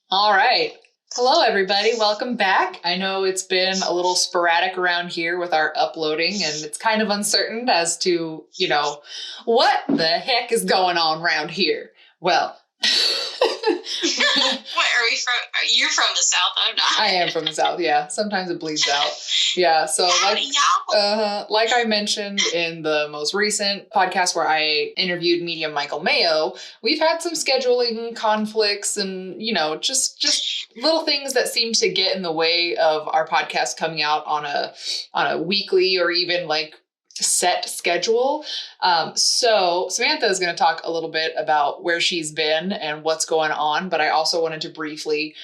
All right. Hello, everybody. Welcome back. I know it's been a little sporadic around here with our uploading, and it's kind of uncertain as to, what the heck is going on around here. Well, What are we from? You're from the South. I'm not. I am from the South. Yeah. Sometimes it bleeds out. Yeah. So like I mentioned in the most recent podcast where I interviewed medium Michael Mayo, we've had some scheduling conflicts and, just little things that seem to get in the way of our podcast coming out on a weekly or even like set schedule. So Samantha is going to talk a little bit about where she's been and what's going on, but I also wanted to briefly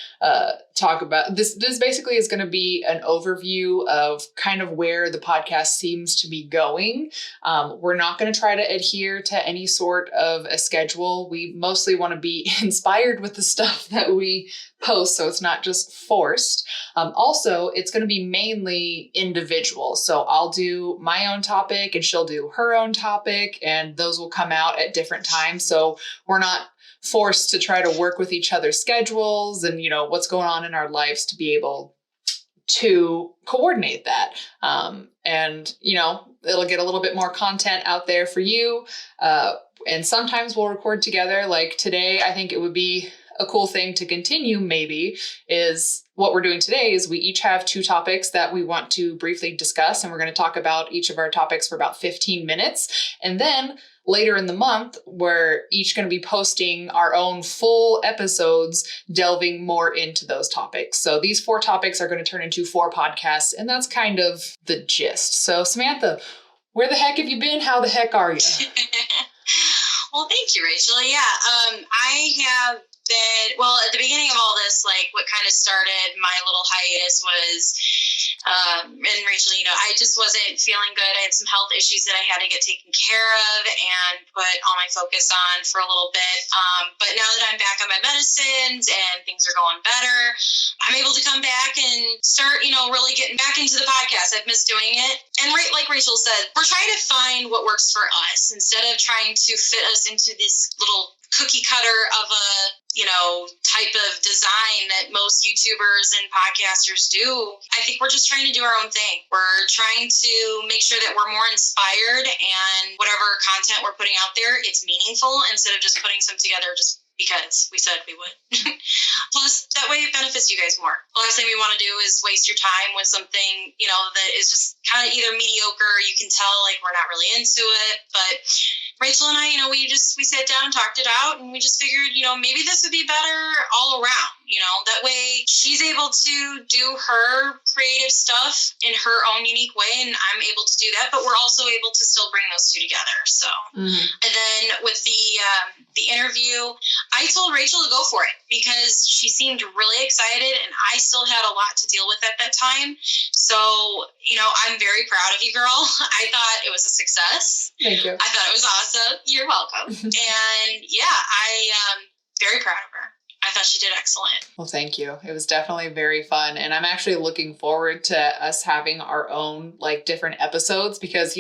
talk about this. This basically is going to be an overview of kind of where the podcast seems to be going. We're not going to try to adhere to any sort of a schedule. We mostly want to be inspired with the stuff that we post, so it's not just forced. Also, it's going to be mainly individual. So I'll do my own topic and she'll do her own topic, and those will come out at different times. So we're not forced to try to work with each other's schedules and, what's going on in our lives to be able to coordinate that. And, it'll get a little bit more content out there for you. And sometimes we'll record together. Like today, I think it would be a cool thing to continue maybe is what we're doing today is we each have 2 topics that we want to briefly discuss, and we're going to talk about each of our topics for about 15 minutes. And then later in the month, we're each going to be posting our own full episodes delving more into those topics. So these 4 topics are going to turn into 4 podcasts, and that's kind of the gist. So Samantha, where the heck have you been? How the heck are you? Well, thank you, Rachel. Yeah, I have been, at the beginning of all this, like what kind of started my little hiatus was, and Rachel, I just wasn't feeling good. I had some health issues that I had to get taken care of and put all my focus on for a little bit. But now that I'm back on my medicines and things are going better, I'm able to come back and start, really getting back into the podcast. I've missed doing it. And like Rachel said, we're trying to find what works for us instead of trying to fit us into this little cookie cutter of a, type of design that most YouTubers and podcasters do. I think we're just trying to do our own thing. We're trying to make sure that we're more inspired and whatever content we're putting out there, it's meaningful instead of just putting some together just because we said we would. Plus, that way it benefits you guys more. The last thing we want to do is waste your time with something, that is just kind of either mediocre, you can tell like we're not really into it. But Rachel and I, we sat down and talked it out, and we just figured, maybe this would be better all around. That way she's able to do her creative stuff in her own unique way, and I'm able to do that, but we're also able to still bring those 2 together. So, And then with the interview, I told Rachel to go for it because she seemed really excited, and I still had a lot to deal with at that time. So, I'm very proud of you, girl. I thought it was a success. Thank you. I thought it was awesome. You're welcome. And yeah, I'm very proud of her. I thought she did excellent. Well, thank you. It was definitely very fun. And I'm actually looking forward to us having our own like different episodes because,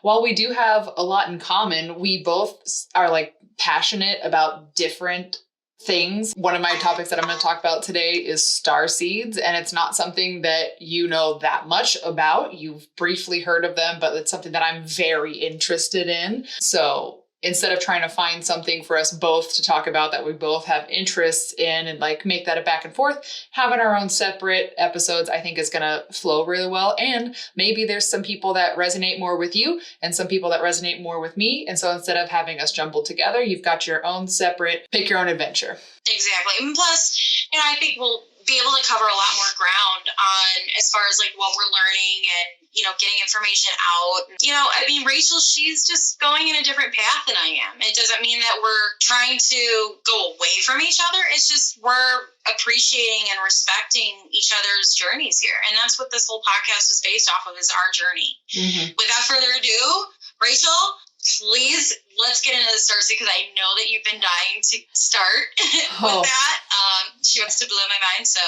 while we do have a lot in common, we both are like passionate about different things. One of my topics that I'm going to talk about today is starseeds, and it's not something that you know that much about. You've briefly heard of them, but it's something that I'm very interested in. So instead of trying to find something for us both to talk about that we both have interests in and like make that a back and forth, having our own separate episodes, I think is going to flow really well. And maybe there's some people that resonate more with you and some people that resonate more with me. And so instead of having us jumbled together, you've got your own separate, pick your own adventure. Exactly. And plus, I think we'll be able to cover a lot more ground on as far as like what we're learning and, getting information out. Rachel, she's just going in a different path than I am. It doesn't mean that we're trying to go away from each other. It's just we're appreciating and respecting each other's journeys here. And that's what this whole podcast is based off of, is our journey. Mm-hmm. Without further ado, Rachel, please, let's get into the Starseed because I know that you've been dying to start with that. She wants to blow my mind, so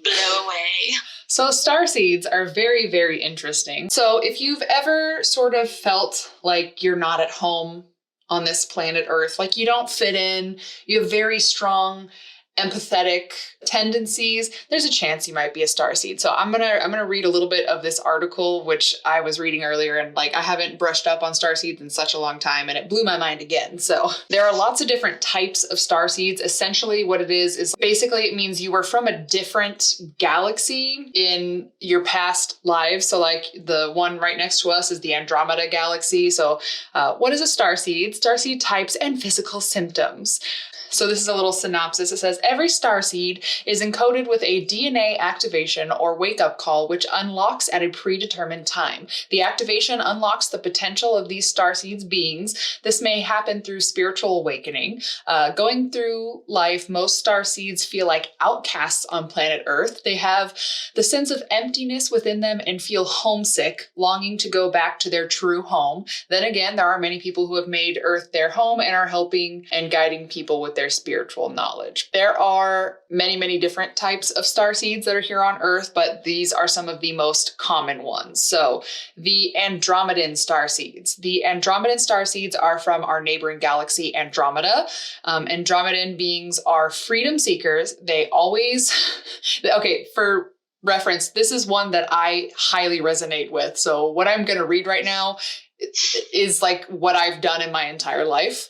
blow away. So starseeds are very, very interesting. So if you've ever sort of felt like you're not at home on this planet Earth, like you don't fit in, you have very strong empathetic tendencies, there's a chance you might be a starseed. So I'm gonna read a little bit of this article, which I was reading earlier, and like I haven't brushed up on starseeds in such a long time, and it blew my mind again. So there are lots of different types of starseeds. Essentially what it is basically it means you were from a different galaxy in your past lives. So like the one right next to us is the Andromeda galaxy. So what is a starseed? Starseed types and physical symptoms. So this is a little synopsis. It says, every starseed is encoded with a DNA activation or wake-up call, which unlocks at a predetermined time. The activation unlocks the potential of these starseeds' beings. This may happen through spiritual awakening. Going through life, most starseeds feel like outcasts on planet Earth. They have the sense of emptiness within them and feel homesick, longing to go back to their true home. Then again, there are many people who have made Earth their home and are helping and guiding people with their spiritual knowledge. There are many, many different types of starseeds that are here on Earth, but these are some of the most common ones. So the Andromedan starseeds. The Andromedan starseeds are from our neighboring galaxy, Andromeda. Andromedan beings are freedom seekers. They always, okay, for reference, this is one that I highly resonate with. So what I'm going to read right now is like what I've done in my entire life.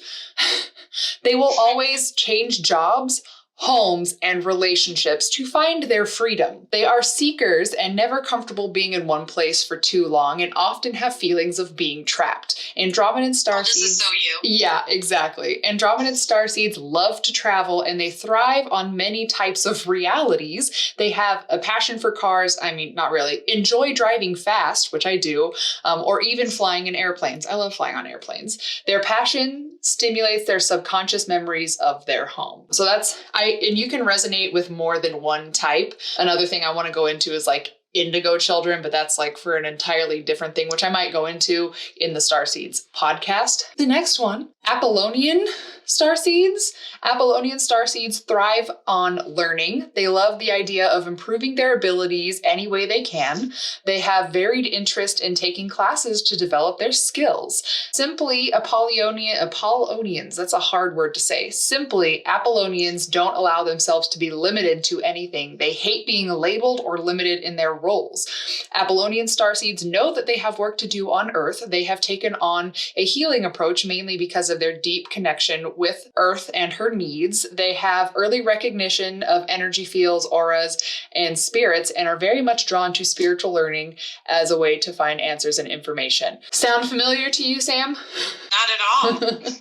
They will always change jobs, homes, and relationships to find their freedom. They are seekers and never comfortable being in one place for too long and often have feelings of being trapped. Andromedan starseeds... this is so you. Yeah, exactly. Andromedan starseeds love to travel and they thrive on many types of realities. They have a passion for cars. I mean, not really. Enjoy driving fast, which I do, or even flying in airplanes. I love flying on airplanes. Their passion stimulates their subconscious memories of their home. So and you can resonate with more than one type. Another thing I want to go into is like indigo children, but that's like for an entirely different thing, which I might go into in the Starseeds podcast. The next one, Apollonian starseeds. Apollonian starseeds thrive on learning. They love the idea of improving their abilities any way they can. They have varied interest in taking classes to develop their skills. Simply, Apollonians, that's a hard word to say. Simply, Apollonians don't allow themselves to be limited to anything. They hate being labeled or limited in their roles. Apollonian starseeds know that they have work to do on Earth. They have taken on a healing approach mainly because of their deep connection with Earth and her needs. They have early recognition of energy fields, auras, and spirits, and are very much drawn to spiritual learning as a way to find answers and information. Sound familiar to you, Sam? Not at all.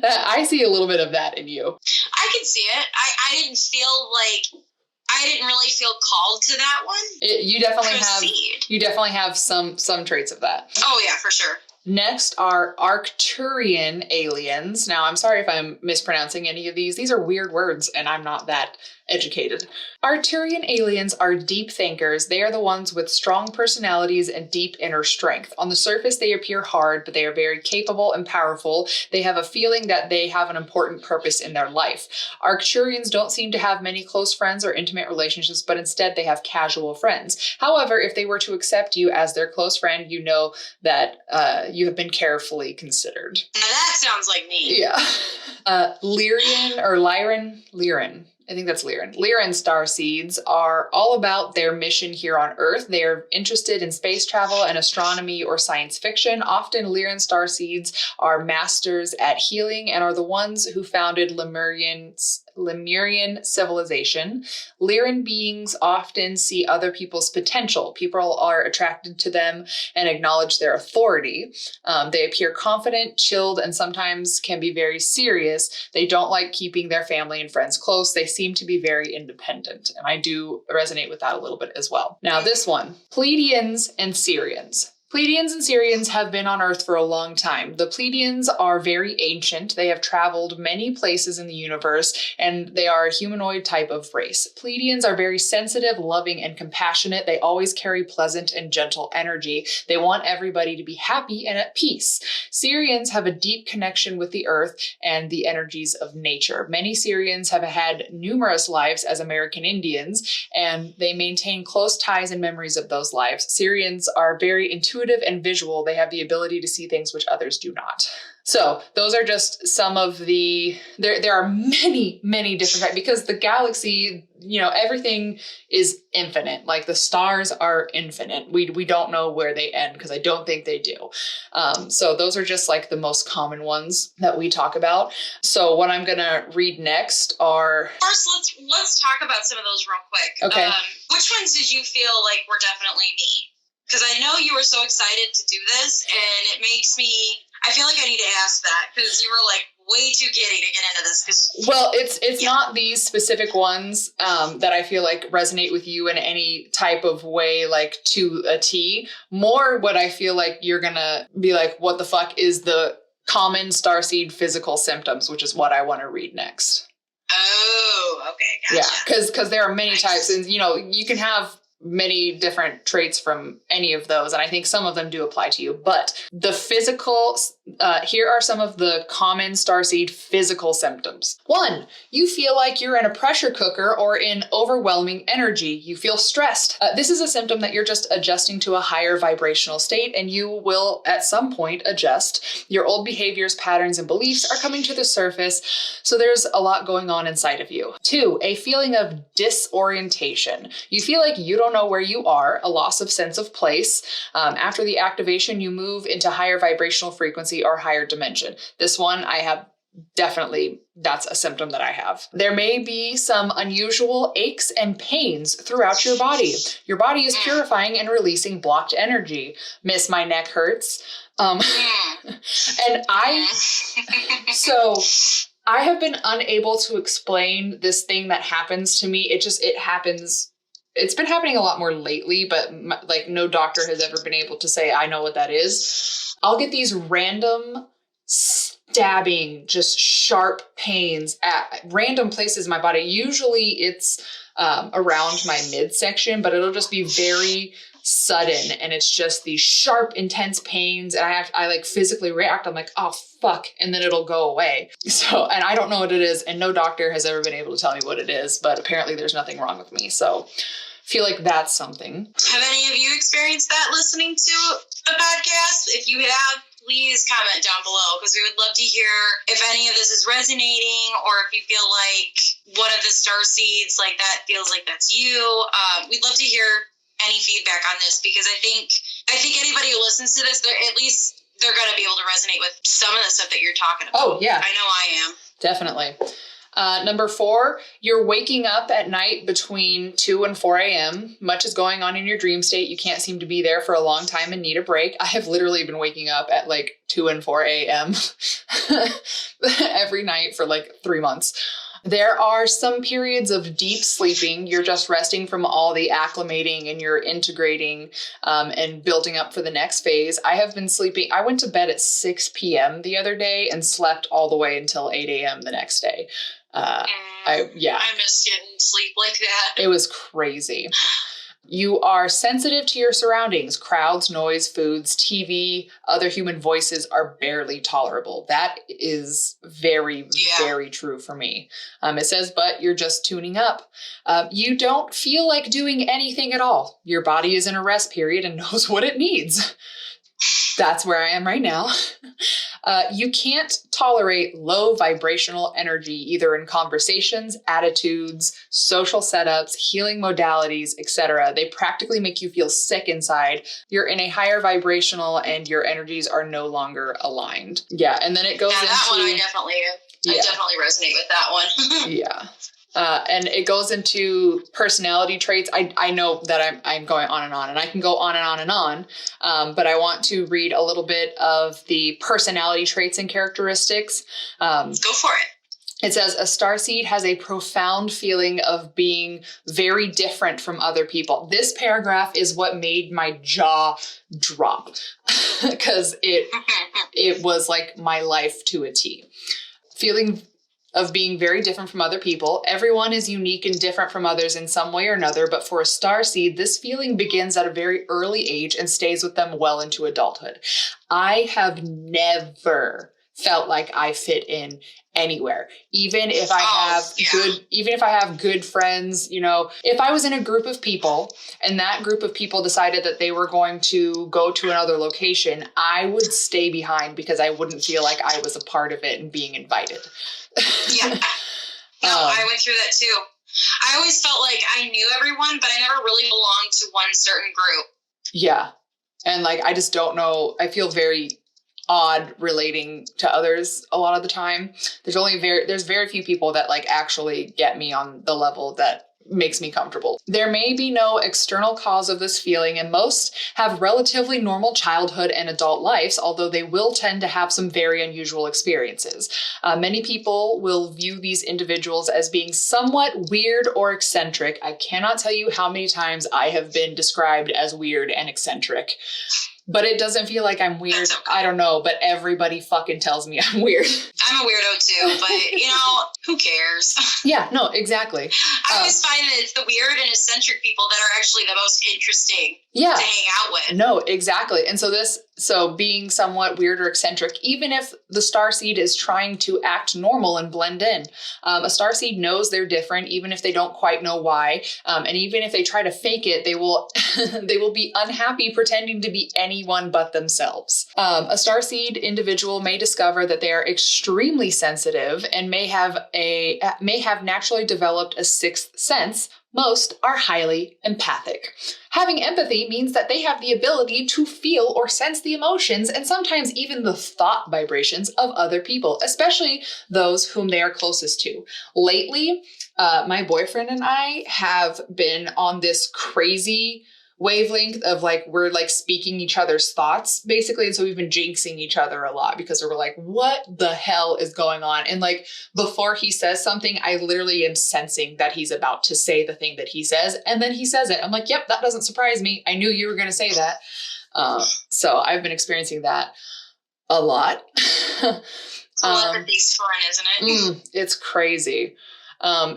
I see a little bit of that in you. I can see it. I didn't really feel called to that one. You definitely have some traits of that. Oh yeah, for sure. Next are Arcturian aliens. Now, I'm sorry if I'm mispronouncing any of these. These are weird words, and I'm not that educated. Arcturian aliens are deep thinkers. They are the ones with strong personalities and deep inner strength. On the surface, they appear hard, but they are very capable and powerful. They have a feeling that they have an important purpose in their life. Arcturians don't seem to have many close friends or intimate relationships, but instead they have casual friends. However, if they were to accept you as their close friend, you know that you have been carefully considered. Now that sounds like me. Yeah. Lyran. I think that's Lyran. Lyran starseeds are all about their mission here on Earth. They are interested in space travel and astronomy or science fiction. Often Lyran starseeds are masters at healing and are the ones who founded Lemurian civilization. Lyran beings often see other people's potential. People are attracted to them and acknowledge their authority. They appear confident, chilled, and sometimes can be very serious. They don't like keeping their family and friends close. They seem to be very independent, and I do resonate with that a little bit as well. Now this one, Pleiadians and Sirians. Pleiadians and Sirians have been on Earth for a long time. The Pleiadians are very ancient. They have traveled many places in the universe, and they are a humanoid type of race. Pleiadians are very sensitive, loving, and compassionate. They always carry pleasant and gentle energy. They want everybody to be happy and at peace. Sirians have a deep connection with the Earth and the energies of nature. Many Sirians have had numerous lives as American Indians, and they maintain close ties and memories of those lives. Sirians are very intuitive intuitive and visual. They have the ability to see things which others do not. So those are just some of the, there are many, many different types, because the galaxy, you know, everything is infinite. Like the stars are infinite. We don't know where they end, because I don't think they do. So those are just like the most common ones that we talk about. So what I'm going to read next are... First, let's talk about some of those real quick. Okay. Which ones did you feel like were definitely me? Because I know you were so excited to do this, and it makes me... I feel like I need to ask that, because you were like way too giddy to get into this. Well, it's not these specific ones that I feel like resonate with you in any type of way, like to a T. More what I feel like you're gonna be like, what the fuck is the common starseed physical symptoms, which is what I want to read next. Oh, okay, gotcha. Yeah, because there are many types, and you know, you can have many different traits from any of those, and I think some of them do apply to you. But the physical, here are some of the common starseed physical symptoms. 1, you feel like you're in a pressure cooker or in overwhelming energy. You feel stressed. This is a symptom that you're just adjusting to a higher vibrational state, and you will at some point adjust. Your old behaviors, patterns, and beliefs are coming to the surface, so there's a lot going on inside of you. 2, a feeling of disorientation. You feel like you don't know where you are, a loss of sense of place. After the activation, you move into higher vibrational frequency or higher dimension. This one I have definitely, that's a symptom that I have. There may be some unusual aches and pains throughout your body. Your body is purifying and releasing blocked energy. Miss, my neck hurts. And so I have been unable to explain this thing that happens to me. It happens. It's been happening a lot more lately, but like no doctor has ever been able to say, I know what that is. I'll get these random stabbing, just sharp pains at random places in my body. Usually it's around my midsection, but it'll just be very sudden, and it's just these sharp, intense pains, and I like physically react. I'm like, oh fuck, and then it'll go away. So, and I don't know what it is, and no doctor has ever been able to tell me what it is, but apparently there's nothing wrong with me. So I feel like that's something. Have any of you experienced that listening to the podcast? If you have, please comment down below, because we would love to hear if any of this is resonating, or if you feel like one of the starseeds, like that feels like that's you. We'd love to hear any feedback on this, because I think anybody who listens to this, they're going to be able to resonate with some of the stuff that you're talking about. Oh, yeah. I know I am. Definitely. Number 4, you're waking up at night between 2 and 4 a.m. Much is going on in your dream state. You can't seem to be there for a long time and need a break. I have literally been waking up at like 2 and 4 a.m. every night for like 3 months. There are some periods of deep sleeping. You're just resting from all the acclimating, and you're integrating and building up for the next phase. I have been sleeping. I went to bed at 6 p.m. the other day and slept all the way until 8 a.m. the next day. I miss getting sleep like that. It was crazy. You are sensitive to your surroundings. Crowds, noise, foods, TV, other human voices are barely tolerable. That is very, very true for me. It says, but you're just tuning up. You don't feel like doing anything at all. Your body is in a rest period and knows what it needs. That's where I am right now. You can't tolerate low vibrational energy, either in conversations, attitudes, social setups, healing modalities, etc. They practically make you feel sick inside. You're in a higher vibrational and your energies are no longer aligned. Yeah, and then it goes into... that one I definitely resonate with that one. Yeah. And it goes into personality traits. I know that I'm going on, and I can go on and on and on. But I want to read a little bit of the personality traits and characteristics. Go for it. It says, a starseed has a profound feeling of being very different from other people. This paragraph is what made my jaw drop, because it was like my life to a T. Feeling of being very different from other people. Everyone is unique and different from others in some way or another, but for a starseed, this feeling begins at a very early age and stays with them well into adulthood. I have never felt like I fit in anywhere. Even if I have good friends, you know, if I was in a group of people and that group of people decided that they were going to go to another location, I would stay behind because I wouldn't feel like I was a part of it and being invited. Yeah. No, I went through that too. I always felt like I knew everyone, but I never really belonged to one certain group. Yeah. And like, I just don't know. I feel very odd relating to others a lot of the time. There's very few people that like actually get me on the level that makes me comfortable. There may be no external cause of this feeling, and most have relatively normal childhood and adult lives, although they will tend to have some very unusual experiences. Many people will view these individuals as being somewhat weird or eccentric. I cannot tell you how many times I have been described as weird and eccentric. But it doesn't feel like I'm weird. Okay. I don't know, but everybody fucking tells me I'm weird. I'm a weirdo too, but you know, who cares? Yeah, no, exactly. I always find that it's the weird and eccentric people that are actually the most interesting to hang out with. No, exactly. And so being somewhat weird or eccentric, even if the starseed is trying to act normal and blend in, a starseed knows they're different, even if they don't quite know why. And even if they try to fake it, they will they will be unhappy pretending to be anyone but themselves. A starseed individual may discover that they are extremely sensitive and may have naturally developed a sixth sense. Most are highly empathic. Having empathy means that they have the ability to feel or sense the emotions and sometimes even the thought vibrations of other people, especially those whom they are closest to. Lately, my boyfriend and I have been on this crazy wavelength of like, we're like speaking each other's thoughts basically. And so we've been jinxing each other a lot because we're like, what the hell is going on? And like, before he says something, I literally am sensing that he's about to say the thing that he says. And then he says it. I'm like, yep, that doesn't surprise me. I knew you were going to say that. So I've been experiencing that a lot. Telepathy's fun, isn't it? It's crazy.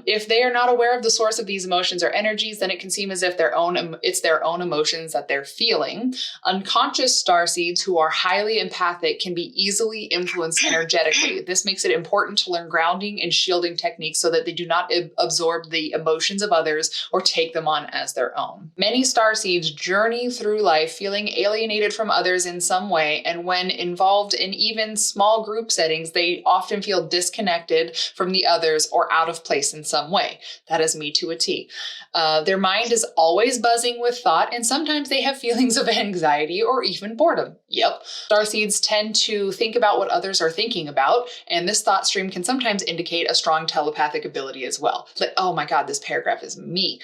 If they are not aware of the source of these emotions or energies, then it can seem as if it's their own emotions that they're feeling. Unconscious starseeds who are highly empathic can be easily influenced energetically. This makes it important to learn grounding and shielding techniques so that they do not absorb the emotions of others or take them on as their own. Many starseeds journey through life feeling alienated from others in some way, and when involved in even small group settings, they often feel disconnected from the others or out of place in some way. That is me to a T. Their mind is always buzzing with thought, and sometimes they have feelings of anxiety or even boredom. Yep. Starseeds tend to think about what others are thinking about, and this thought stream can sometimes indicate a strong telepathic ability as well. Like, oh my God, this paragraph is me.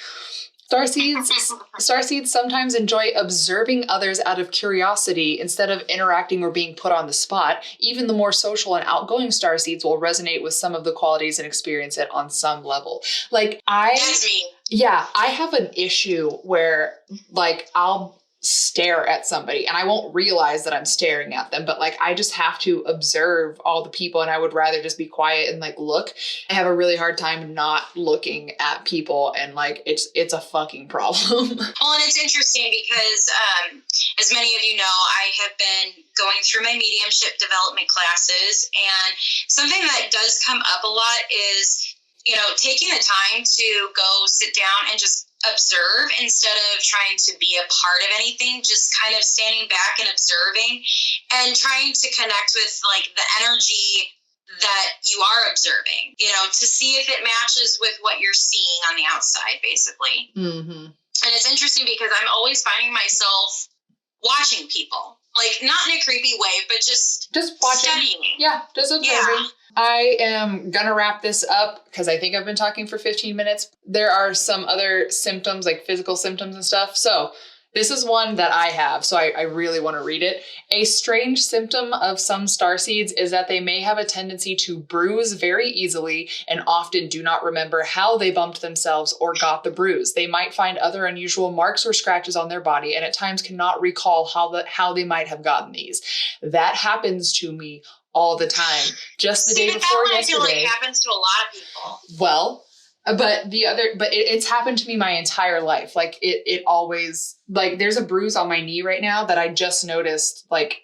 Starseeds sometimes enjoy observing others out of curiosity instead of interacting or being put on the spot. Even the more social and outgoing starseeds will resonate with some of the qualities and experience it on some level. Like That's me. Yeah, I have an issue where like I'll stare at somebody and I won't realize that I'm staring at them, but like I just have to observe all the people and I would rather just be quiet and like look. I have a really hard time not looking at people, and like it's a fucking problem. Well, and it's interesting because as many of you know, I have been going through my mediumship development classes, and something that does come up a lot is, you know, taking the time to go sit down and just observe instead of trying to be a part of anything, just kind of standing back and observing and trying to connect with like the energy that you are observing, you know, to see if it matches with what you're seeing on the outside, basically. Mm-hmm. And it's interesting because I'm always finding myself watching people, like not in a creepy way, but just watching, studying. Yeah, just observing. Yeah. I am gonna wrap this up because I think I've been talking for 15 minutes. There are some other symptoms, like physical symptoms and stuff. So this is one that I have, so I really want to read it. A strange symptom of some starseeds is that they may have a tendency to bruise very easily and often do not remember how they bumped themselves or got the bruise. They might find other unusual marks or scratches on their body and at times cannot recall how they might have gotten these. That happens to me all the time. Just the day before yesterday. I feel like it happens to a lot of people. Well, but it's happened to me my entire life. Like it always, like there's a bruise on my knee right now that I just noticed like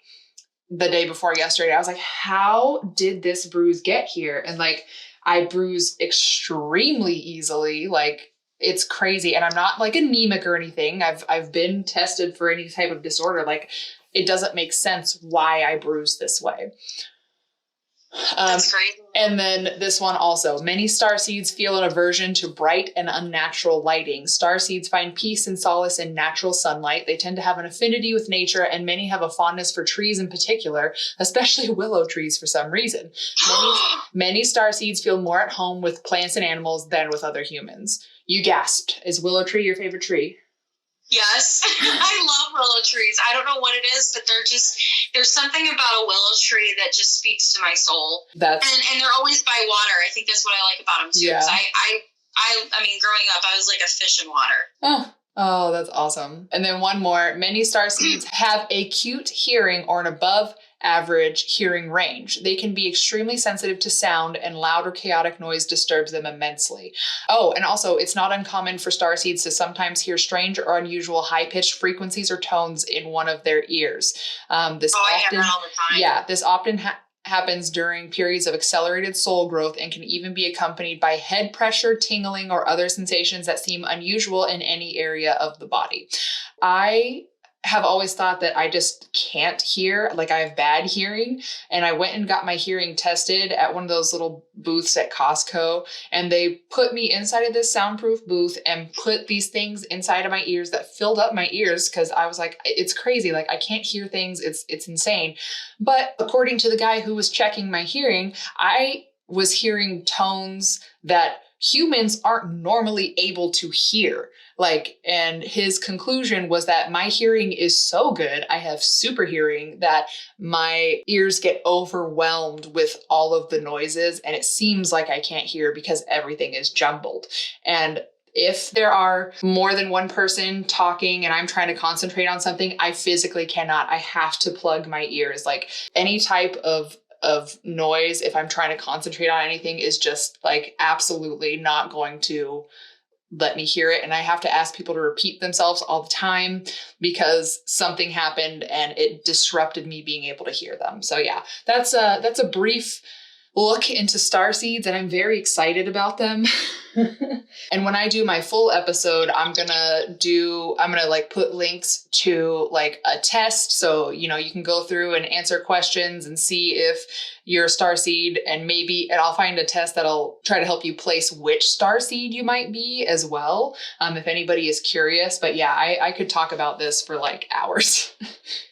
the day before yesterday. I was like, how did this bruise get here? And like, I bruise extremely easily. Like, it's crazy. And I'm not like anemic or anything. I've been tested for any type of disorder. Like, it doesn't make sense why I bruise this way. That's crazy. And then this one also, many starseeds feel an aversion to bright and unnatural lighting. Starseeds find peace and solace in natural sunlight. They tend to have an affinity with nature, and many have a fondness for trees in particular, especially willow trees for some reason. Many starseeds feel more at home with plants and animals than with other humans. You gasped. Is willow tree your favorite tree? Yes, I love willow trees. I don't know what it is, but there's something about a willow tree that just speaks to my soul. And they're always by water. I think that's what I like about them too. Yeah. I mean, growing up, I was like a fish in water. Oh, that's awesome. And then one more. Many starseeds have acute hearing or an above average hearing range. They can be extremely sensitive to sound, and loud or chaotic noise disturbs them immensely. Oh, and also it's not uncommon for starseeds to sometimes hear strange or unusual high-pitched frequencies or tones in one of their ears. This often happens during periods of accelerated soul growth and can even be accompanied by head pressure, tingling, or other sensations that seem unusual in any area of the body. I have always thought that I just can't hear, like I have bad hearing. And I went and got my hearing tested at one of those little booths at Costco. And they put me inside of this soundproof booth and put these things inside of my ears that filled up my ears. Cause I was like, it's crazy. Like I can't hear things. It's insane. But according to the guy who was checking my hearing, I was hearing tones that humans aren't normally able to hear. And his conclusion was that my hearing is so good, I have super hearing, that my ears get overwhelmed with all of the noises, and it seems like I can't hear because everything is jumbled. And if there are more than one person talking and I'm trying to concentrate on something, I physically cannot. I have to plug my ears. Like any type of noise, if I'm trying to concentrate on anything, is just like absolutely not going to let me hear it. And I have to ask people to repeat themselves all the time because something happened and it disrupted me being able to hear them. So yeah, that's a brief look into starseeds, and I'm very excited about them. And when I do my full episode, I'm gonna like put links to like a test. So, you can go through and answer questions and see if you're a starseed, and I'll find a test that'll try to help you place which starseed you might be as well. If anybody is curious, but yeah, I could talk about this for like hours.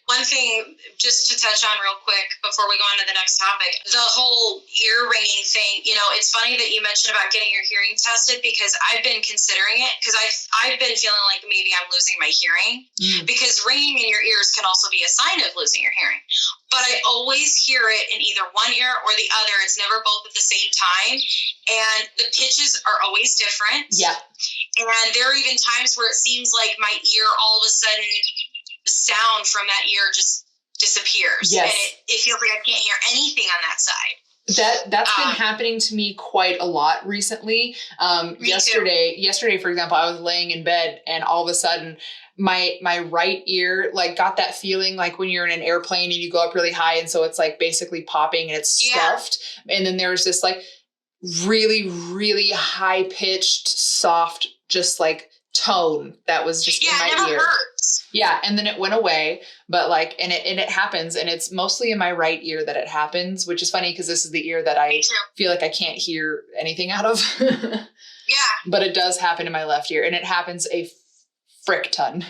One thing, just to touch on real quick before we go on to the next topic, the whole ear ringing thing, it's funny that you mentioned about getting your hearing tested, because I've been considering it, because I've been feeling like maybe I'm losing my hearing, because ringing in your ears can also be a sign of losing your hearing. But I always hear it in either one ear or the other. It's never both at the same time. And the pitches are always different. Yeah. And there are even times where it seems like my ear all of a sudden, the sound from that ear just disappears. Yes. And it feels like I can't hear anything on that side. That's been happening to me quite a lot recently. Yesterday, for example, I was laying in bed and all of a sudden my right ear like got that feeling like when you're in an airplane and you go up really high, and so it's like basically popping and it's stuffed. And then there was this like really, really high pitched, soft, just like tone that was just in my ear. Hurts. Yeah, and then it went away, but and it happens, and it's mostly in my right ear that it happens, which is funny because this is the ear that I feel like I can't hear anything out of. Yeah. But it does happen in my left ear, and it happens a frick ton.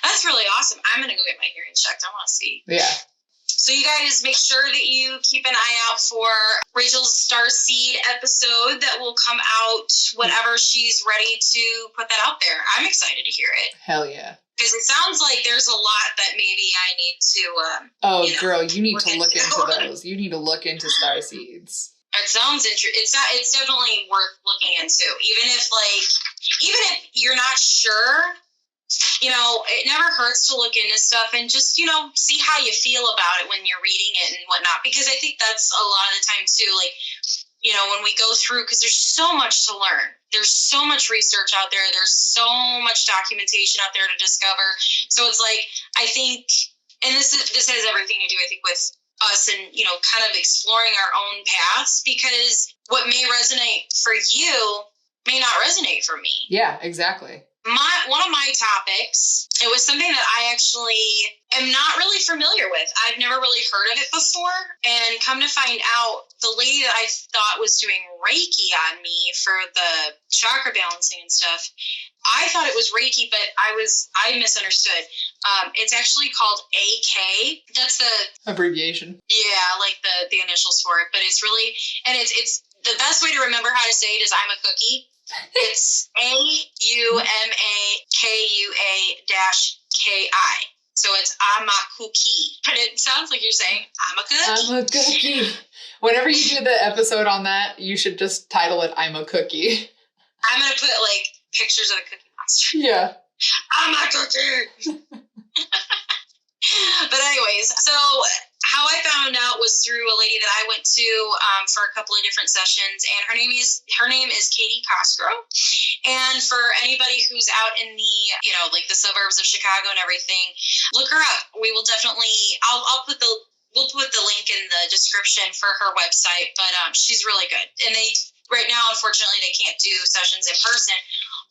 That's really awesome. I'm going to go get my hearing checked. I want to see. Yeah. So you guys make sure that you keep an eye out for Rachel's Starseed episode that will come out whenever she's ready to put that out there. I'm excited to hear it. Hell yeah. Because it sounds like there's a lot that maybe I need to. Girl, you need to look into those. You need to look into Starseeds. It sounds interesting. It's definitely worth looking into. Even if you're not sure, it never hurts to look into stuff and just, see how you feel about it when you're reading it and whatnot. Because I think that's a lot of the time too, when we go through, because there's so much to learn. There's so much research out there. There's so much documentation out there to discover. So it's like, I think and this has everything to do, I think, with us and, you know, kind of exploring our own paths, because what may resonate for you may not resonate for me. Yeah, exactly. One of my topics, it was something that I actually am not really familiar with. I've never really heard of it before. And come to find out, the lady that I thought was doing Reiki on me for the chakra balancing and stuff, I thought it was Reiki, but I misunderstood. It's actually called AK. That's the abbreviation. Yeah, like the initials for it. But it's really, and it's the best way to remember how to say it is I'm a cookie. It's AUMAKUA-KI. So it's Aumakhua-ki. But it sounds like you're saying, I'm a cookie. I'm a cookie. Whenever you do the episode on that, you should just title it I'm a cookie. I'm going to put like pictures of the Cookie Monster. Yeah. I'm a cookie. But anyways, so how I found out was through a lady that I went to for a couple of different sessions, and her name is Katie Cosgrow. And for anybody who's out in the, you know, like the suburbs of Chicago and everything, look her up. We will definitely, we'll put the link in the description for her website, but she's really good. And right now, unfortunately, they can't do sessions in person,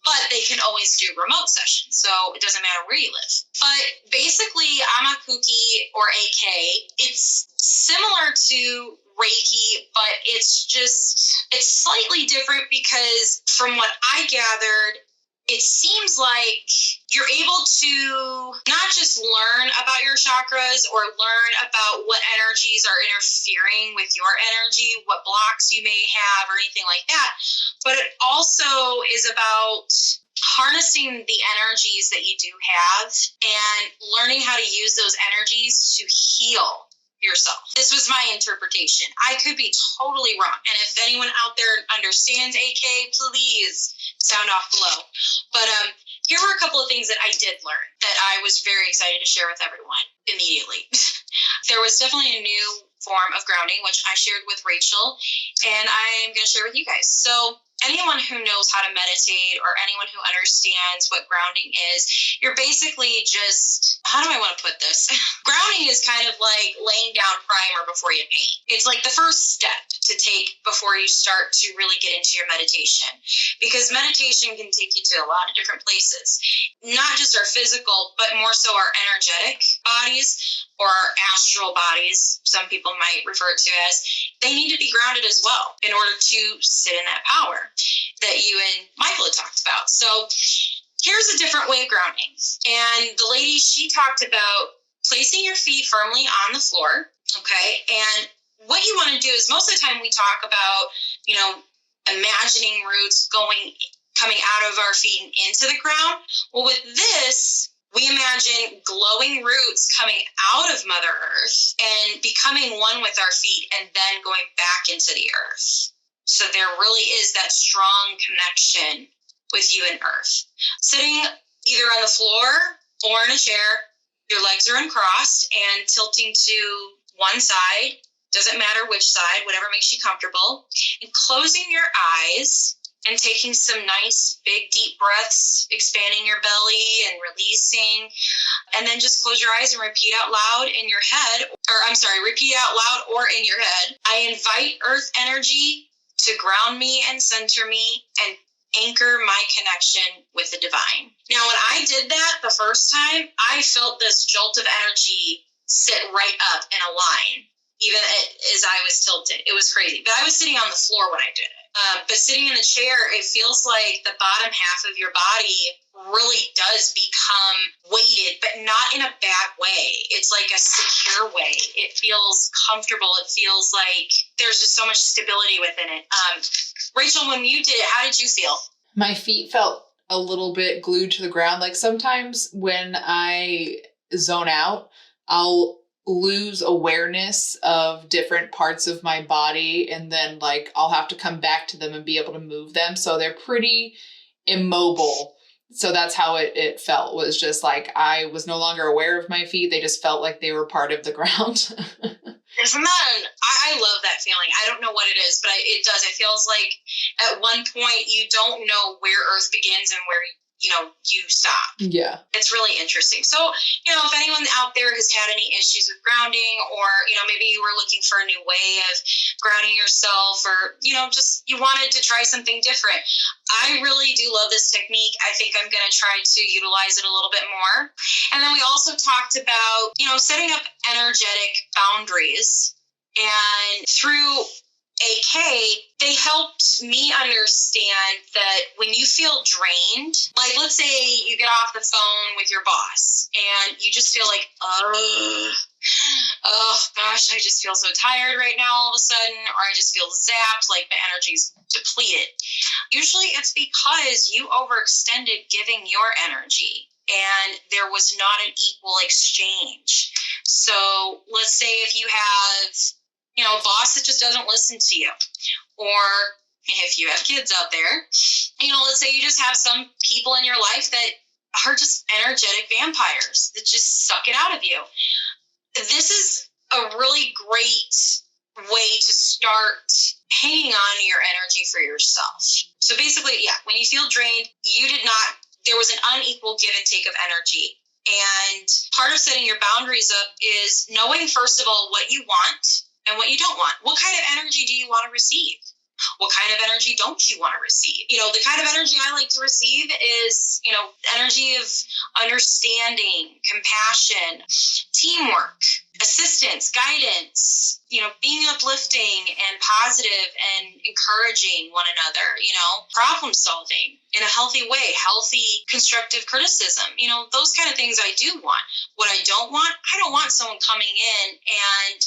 but they can always do remote sessions. So it doesn't matter where you live. But basically, Aumakhua-ki or AK, it's similar to Reiki, but it's slightly different because from what I gathered, it seems like you're able to not just learn about your chakras or learn about what energies are interfering with your energy, what blocks you may have or anything like that, but it also is about harnessing the energies that you do have and learning how to use those energies to heal yourself. This was my interpretation. I could be totally wrong. And if anyone out there understands AK, please sound off below. But here were a couple of things that I did learn that I was very excited to share with everyone immediately. There was definitely a new form of grounding, which I shared with Rachel, and I'm going to share with you guys. So anyone who knows how to meditate or anyone who understands what grounding is, you're basically just, how do I want to put this? Grounding is kind of like laying down primer before you paint. It's like the first step to take before you start to really get into your meditation, because meditation can take you to a lot of different places, not just our physical, but more so our energetic bodies or our astral bodies, some people might refer it to as. They need to be grounded as well in order to sit in that power that you and Michael had talked about. So here's a different way of grounding. And the lady, she talked about placing your feet firmly on the floor, okay? And what you want to do is, most of the time we talk about, you know, imagining roots coming out of our feet and into the ground. Well, with this, we imagine glowing roots coming out of Mother Earth and becoming one with our feet and then going back into the earth. So there really is that strong connection with you and earth. Sitting either on the floor or in a chair, your legs are uncrossed and tilting to one side, doesn't matter which side, whatever makes you comfortable, and closing your eyes and taking some nice big deep breaths, expanding your belly and releasing, and then just close your eyes and repeat out loud in your head, repeat out loud or in your head. I invite earth energy to ground me and center me and anchor my connection with the divine. Now, when I did that the first time, I felt this jolt of energy sit right up in a line, even as I was tilted. It was crazy. But I was sitting on the floor when I did it. But sitting in the chair, it feels like the bottom half of your body really does become weighted, but not in a bad way. It's like a secure way. It feels comfortable. It feels like there's just so much stability within it. Rachel, when you did it, how did you feel? My feet felt a little bit glued to the ground. Like sometimes when I zone out, I'll lose awareness of different parts of my body, and then like I'll have to come back to them and be able to move them. So they're pretty immobile. So that's how it felt, was just like I was no longer aware of my feet. They just felt like they were part of the ground. Isn't that I love that feeling. I don't know what it is, but it does. It feels like at one point you don't know where earth begins and where you stop. Yeah. It's really interesting. So, if anyone out there has had any issues with grounding, or, maybe you were looking for a new way of grounding yourself, or, just you wanted to try something different, I really do love this technique. I think I'm going to try to utilize it a little bit more. And then we also talked about, setting up energetic boundaries. And through AK, they helped me understand that when you feel drained, like let's say you get off the phone with your boss and you just feel like, oh gosh, I just feel so tired right now all of a sudden, or I just feel zapped, like my energy's depleted. Usually it's because you overextended giving your energy and there was not an equal exchange. So let's say if you have a boss that just doesn't listen to you, or if you have kids out there, let's say you just have some people in your life that are just energetic vampires that just suck it out of you. This is a really great way to start hanging on to your energy for yourself. So basically, when you feel drained, there was an unequal give and take of energy. And part of setting your boundaries up is knowing, first of all, what you want and what you don't want. What kind of energy do you want to receive? What kind of energy don't you want to receive? The kind of energy I like to receive is, energy of understanding, compassion, teamwork, assistance, guidance, being uplifting and positive and encouraging one another, problem solving in a healthy way, healthy constructive criticism, those kind of things I do want. What I don't want someone coming in and,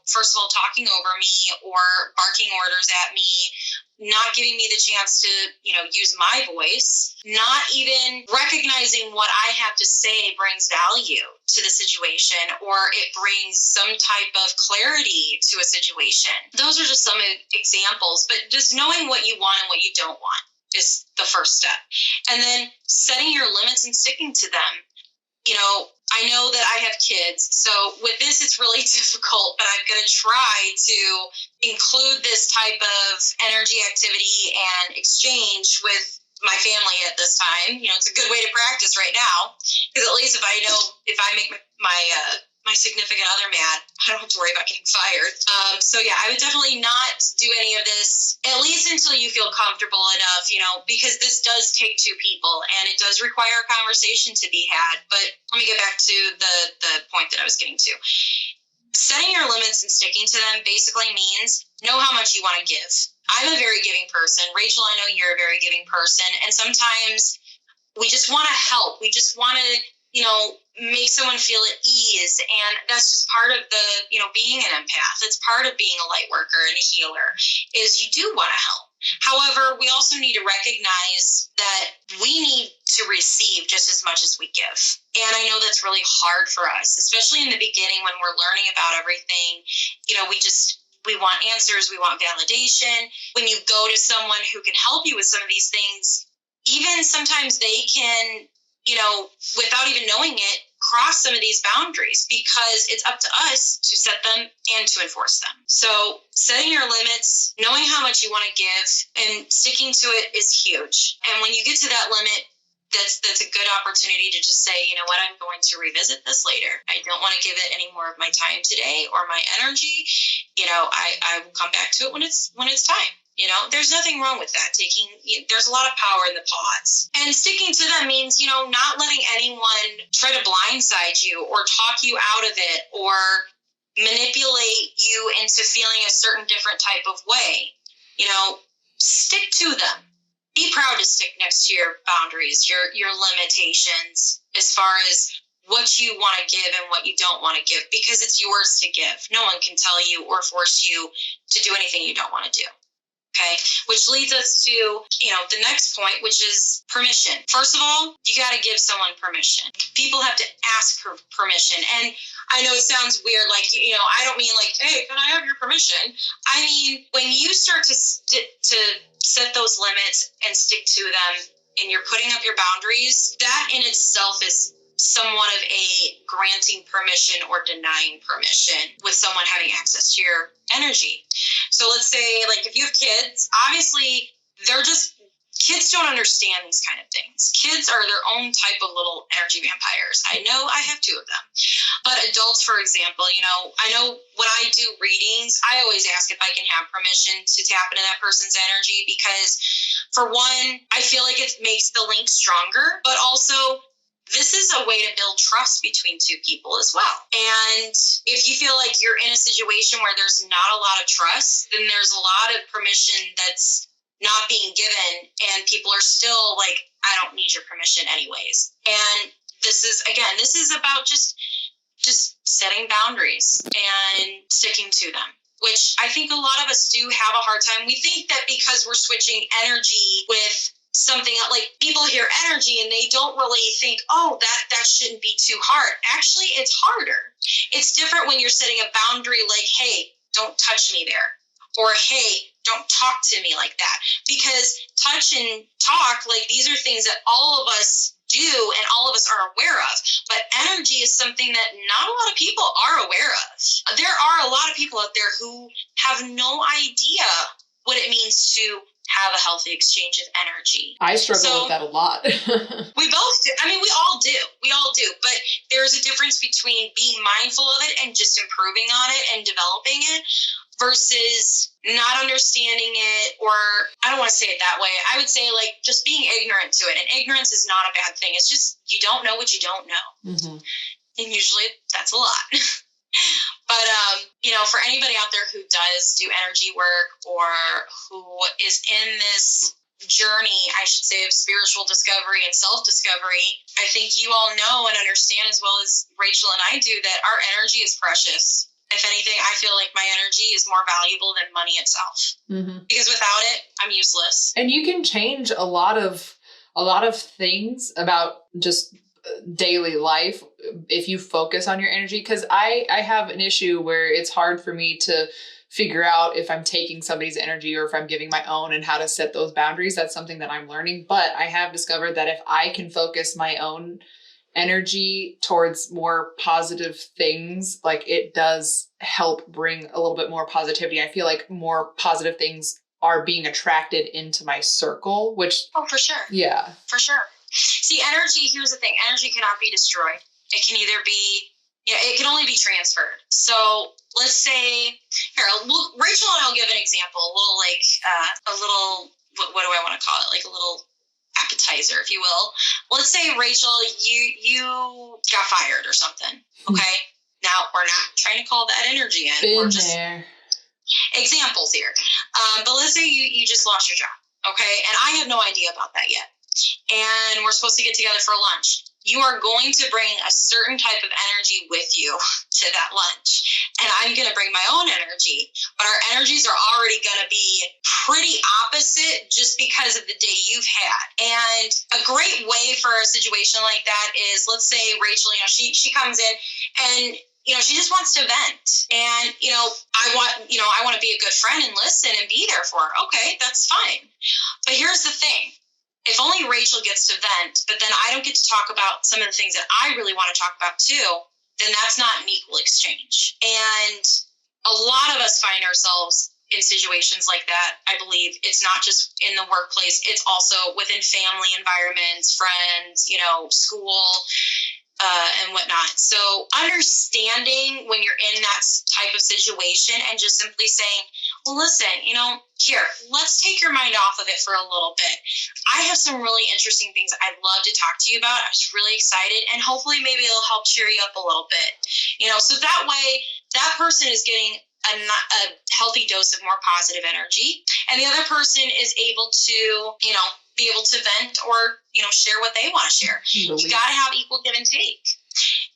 first of all, talking over me or barking orders at me, not giving me the chance to, use my voice, not even recognizing what I have to say brings value to the situation, or it brings some type of clarity to a situation. Those are just some examples, but just knowing what you want and what you don't want is the first step. And then setting your limits and sticking to them. I know that I have kids, so with this it's really difficult, but I'm going to try to include this type of energy activity and exchange with my family at this time. It's a good way to practice right now, because at least if I make my significant other mad, I don't have to worry about getting fired. I would definitely not do any of this, at least until you feel comfortable enough, because this does take two people and it does require a conversation to be had. But let me get back to the point that I was getting to. Setting your limits and sticking to them basically means know how much you want to give. I'm a very giving person. Rachel, I know you're a very giving person. And sometimes we just want to help. We just want to, make someone feel at ease. And that's just part of the, being an empath. It's part of being a light worker and a healer, is you do want to help. However, we also need to recognize that we need to receive just as much as we give. And I know that's really hard for us, especially in the beginning when we're learning about everything. We want answers, we want validation. When you go to someone who can help you with some of these things, even sometimes they can, without even knowing it, cross some of these boundaries, because it's up to us to set them and to enforce them. So setting your limits, knowing how much you want to give, and sticking to it is huge. And when you get to that limit, that's a good opportunity to just say, you know what, I'm going to revisit this later. I don't want to give it any more of my time today or my energy. I will come back to it when it's time. There's nothing wrong with that. There's a lot of power in the pause. And sticking to them means, not letting anyone try to blindside you or talk you out of it or manipulate you into feeling a certain different type of way. Stick to them. Be proud to stick next to your boundaries, your limitations, as far as what you want to give and what you don't want to give, because it's yours to give. No one can tell you or force you to do anything you don't want to do. Okay, which leads us to, the next point, which is permission. First of all, you got to give someone permission. People have to ask for permission. And I know it sounds weird, like, I don't mean like, hey, can I have your permission? I mean, when you start to set those limits and stick to them, and you're putting up your boundaries, that in itself is somewhat of a granting permission or denying permission with someone having access to your energy. So let's say, like, if you have kids, obviously they're just kids don't understand these kind of things. Kids are their own type of little energy vampires. I know I have 2 of them. But adults, for example, I know when I do readings, I always ask if I can have permission to tap into that person's energy because, for one, I feel like it makes the link stronger, but also this is a way to build trust between 2 people as well. And if you feel like you're in a situation where there's not a lot of trust, then there's a lot of permission that's not being given, and people are still like, I don't need your permission anyways. And this is about just setting boundaries and sticking to them, which I think a lot of us do have a hard time. We think that because we're switching energy with something like, people hear energy and they don't really think, oh, that shouldn't be too hard. Actually, it's harder. It's different when you're setting a boundary like, hey, don't touch me there. Or, hey, don't talk to me like that. Because touch and talk, like, these are things that all of us do and all of us are aware of. But energy is something that not a lot of people are aware of. There are a lot of people out there who have no idea what it means to have a healthy exchange of energy. I struggle with that a lot. We both do. I mean, we all do. But there's a difference between being mindful of it and just improving on it and developing it versus not understanding it, or I don't want to say it that way. I would say like just being ignorant to it. And ignorance is not a bad thing. It's just you don't know what you don't know. Mm-hmm. And usually that's a lot. But, for anybody out there who does do energy work or who is in this journey, I should say, of spiritual discovery and self-discovery, I think you all know and understand as well as Rachel and I do that our energy is precious. If anything, I feel like my energy is more valuable than money itself. Mm-hmm. Because without it, I'm useless. And you can change a lot of things about just daily life if you focus on your energy. Because I have an issue where it's hard for me to figure out if I'm taking somebody's energy or if I'm giving my own and how to set those boundaries. That's something that I'm learning. But I have discovered that if I can focus my own energy towards more positive things, like it does help bring a little bit more positivity. I feel like more positive things are being attracted into my circle, which... Oh, for sure. Yeah. For sure. See, energy, here's the thing. Energy cannot be destroyed. It can either be, it can only be transferred. So let's say, here, Rachel and I'll give an example, what do I want to call it? Like a little appetizer, if you will. Let's say, Rachel, you got fired or something, okay? Now, we're not trying to call that energy in. Been we're just there. Examples here. But let's say you just lost your job, okay? And I have no idea about that yet. And we're supposed to get together for lunch. You are going to bring a certain type of energy with you to that lunch. And I'm going to bring my own energy. But our energies are already going to be pretty opposite just because of the day you've had. And a great way for a situation like that is, let's say Rachel, she comes in and she just wants to vent. And, I want to be a good friend and listen and be there for her. Okay, that's fine. But here's the thing. If only Rachel gets to vent, but then I don't get to talk about some of the things that I really want to talk about too, then that's not an equal exchange. And a lot of us find ourselves in situations like that. I believe it's not just in the workplace. It's also within family environments, friends, school, and whatnot. So understanding when you're in that type of situation and just simply saying, well, listen, here, let's take your mind off of it for a little bit. I have some really interesting things I'd love to talk to you about. I was really excited, and hopefully maybe it'll help cheer you up a little bit. So that way that person is getting a healthy dose of more positive energy, and the other person is able to, be able to vent or, share what they want to share. You got to have equal give and take.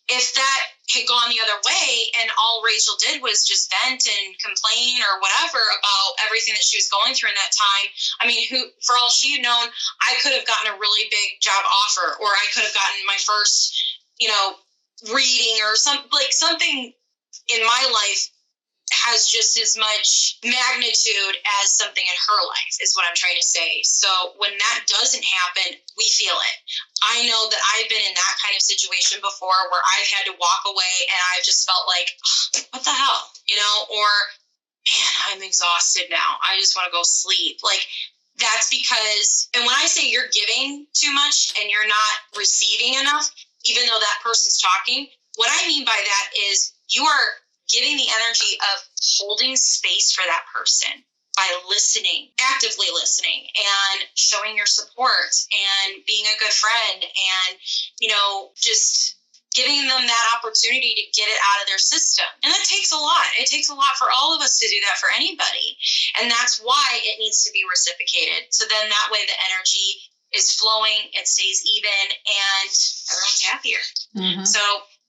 If that had gone the other way and all Rachel did was just vent and complain or whatever about everything that she was going through in that time, I mean, for all she had known, I could have gotten a really big job offer, or I could have gotten my first, reading or something in my life has just as much magnitude as something in her life, is what I'm trying to say. So when that doesn't happen, we feel it. I know that I've been in that kind of situation before where I've had to walk away and I've just felt like, what the hell, or man, I'm exhausted now. I just want to go sleep. Like, that's because, and when I say you're giving too much and you're not receiving enough, even though that person's talking, what I mean by that is you are giving the energy of holding space for that person by listening, actively listening, and showing your support and being a good friend and, just giving them that opportunity to get it out of their system. And that takes a lot. It takes a lot for all of us to do that for anybody. And that's why it needs to be reciprocated. So then that way the energy is flowing, it stays even, and everyone's happier. Mm-hmm. So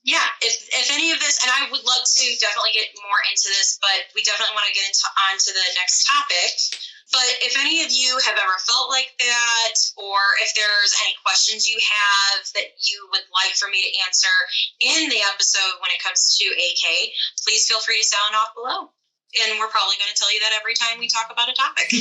yeah, if any of this, and I would love to definitely get more into this, but we definitely want to get on to the next topic. But if any of you have ever felt like that, or if there's any questions you have that you would like for me to answer in the episode when it comes to AK, please feel free to sound off below. And we're probably going to tell you that every time we talk about a topic.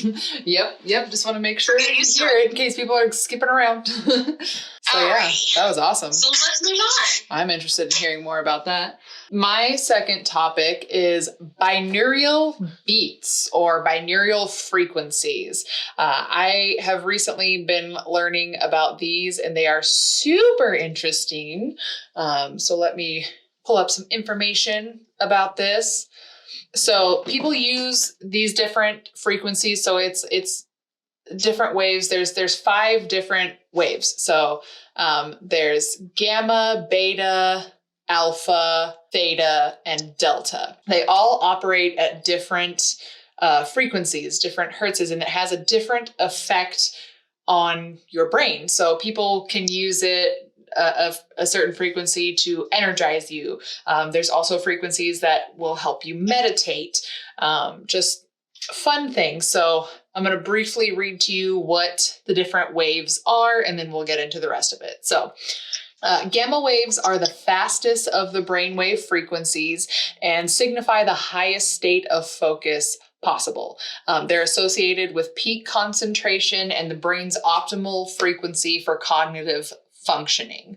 Yep. Just want to make sure you hear it in case people are skipping around. That was awesome. So let's move on. I'm interested in hearing more about that. My second topic is binaural beats or binaural frequencies. I have recently been learning about these and they are super interesting. So let me pull up some information about this. So people use these different frequencies. So it's different waves. There's 5 different waves. So there's gamma, beta, alpha, theta, and delta. They all operate at different frequencies, different hertzes, and it has a different effect on your brain. So people can use it a certain frequency to energize you. There's also frequencies that will help you meditate. Just fun things. So I'm going to briefly read to you what the different waves are, and then we'll get into the rest of it. So gamma waves are the fastest of the brainwave frequencies and signify the highest state of focus possible. They're associated with peak concentration and the brain's optimal frequency for cognitive functioning.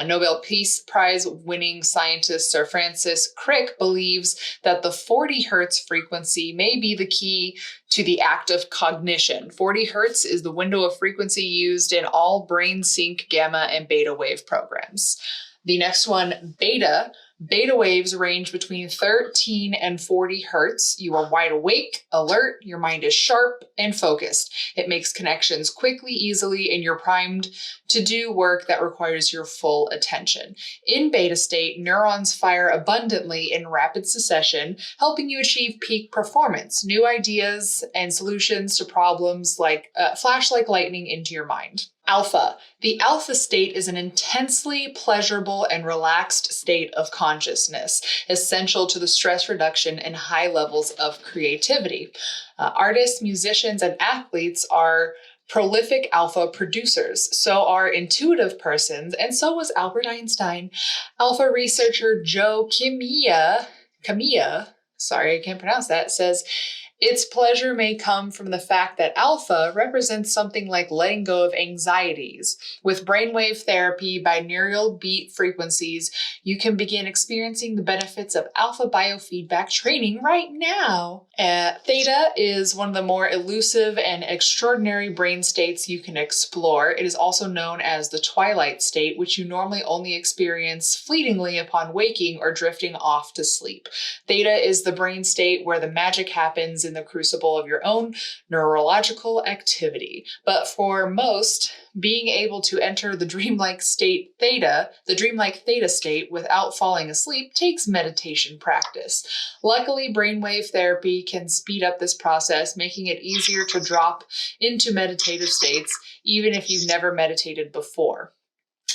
Nobel Peace Prize winning scientist Sir Francis Crick believes that the 40 hertz frequency may be the key to the act of cognition. 40 hertz is the window of frequency used in all brain sync gamma and beta wave programs. The next one, beta. Beta waves range between 13 and 40 hertz. You are wide awake, alert, your mind is sharp and focused. It makes connections quickly, easily, and you're primed to do work that requires your full attention. In beta state, neurons fire abundantly in rapid succession, helping you achieve peak performance. New ideas and solutions to problems flash like lightning into your mind. Alpha. The alpha state is an intensely pleasurable and relaxed state of consciousness, essential to the stress reduction and high levels of creativity. Artists, musicians, and athletes are prolific alpha producers. So are intuitive persons, and so was Albert Einstein. Alpha researcher Joe Kamiya, sorry, I can't pronounce that, says, its pleasure may come from the fact that alpha represents something like letting go of anxieties. With brainwave therapy, binaural beat frequencies, you can begin experiencing the benefits of alpha biofeedback training right now. Theta is one of the more elusive and extraordinary brain states you can explore. It is also known as the twilight state, which you normally only experience fleetingly upon waking or drifting off to sleep. Theta is the brain state where the magic happens in the crucible of your own neurological activity. But for most, being able to enter the dreamlike theta state without falling asleep takes meditation practice. Luckily, brainwave therapy can speed up this process, making it easier to drop into meditative states, even if you've never meditated before.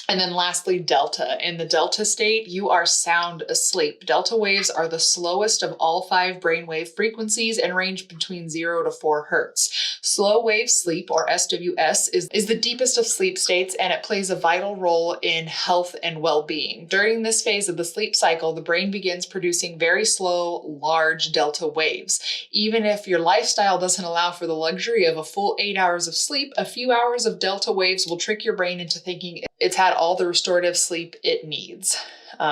And then lastly, delta. In the delta state, you are sound asleep. Delta waves are the slowest of all 5 brainwave frequencies and range between 0 to 4 hertz. Slow wave sleep, or SWS, is the deepest of sleep states, and it plays a vital role in health and well-being. During this phase of the sleep cycle, the brain begins producing very slow, large delta waves. Even if your lifestyle doesn't allow for the luxury of a full 8 hours of sleep, a few hours of delta waves will trick your brain into thinking it's had all the restorative sleep it needs.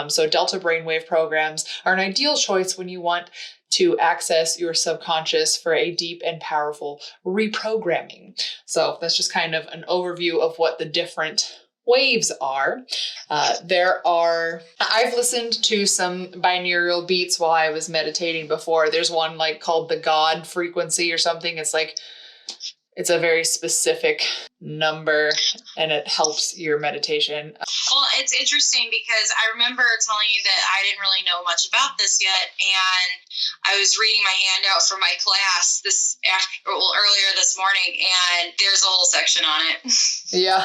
So delta brainwave programs are an ideal choice when you want to access your subconscious for a deep and powerful reprogramming. So that's just kind of an overview of what the different waves are. I've listened to some binaural beats while I was meditating before. There's one like called the God frequency or something. It's a very specific number and it helps your meditation. Well, it's interesting because I remember telling you that I didn't really know much about this yet, and I was reading my handout for my class earlier this morning, and there's a whole section on it. Yeah.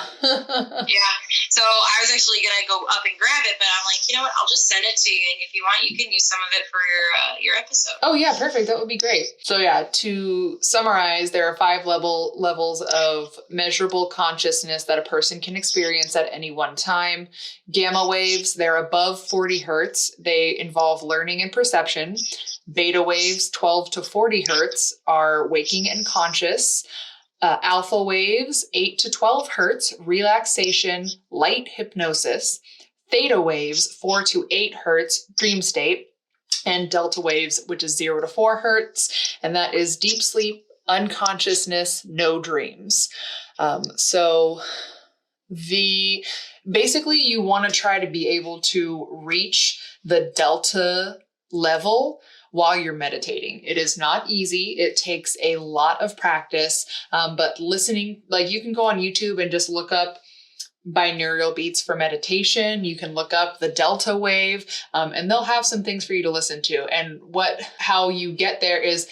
Yeah. So I was actually going to go up and grab it, but I'm like, you know what? I'll just send it to you, and if you want, you can use some of it for your episode. Oh yeah, perfect. That would be great. So yeah, to summarize, there are 5 levels of measurable consciousness that a person can experience at any one time. Gamma waves, they're above 40 hertz. They involve learning and perception. Beta waves, 12 to 40 hertz, are waking and conscious. Alpha waves, 8 to 12 hertz, relaxation, light hypnosis. Theta waves, 4 to 8 hertz, dream state. And delta waves, which is 0 to 4 hertz, and that is deep sleep, unconsciousness, no dreams. Basically you want to try to be able to reach the delta level while you're meditating. It is not easy. It takes a lot of practice, but listening, like you can go on YouTube and just look up binaural beats for meditation. You can look up the delta wave, and they'll have some things for you to listen to. And how you get there is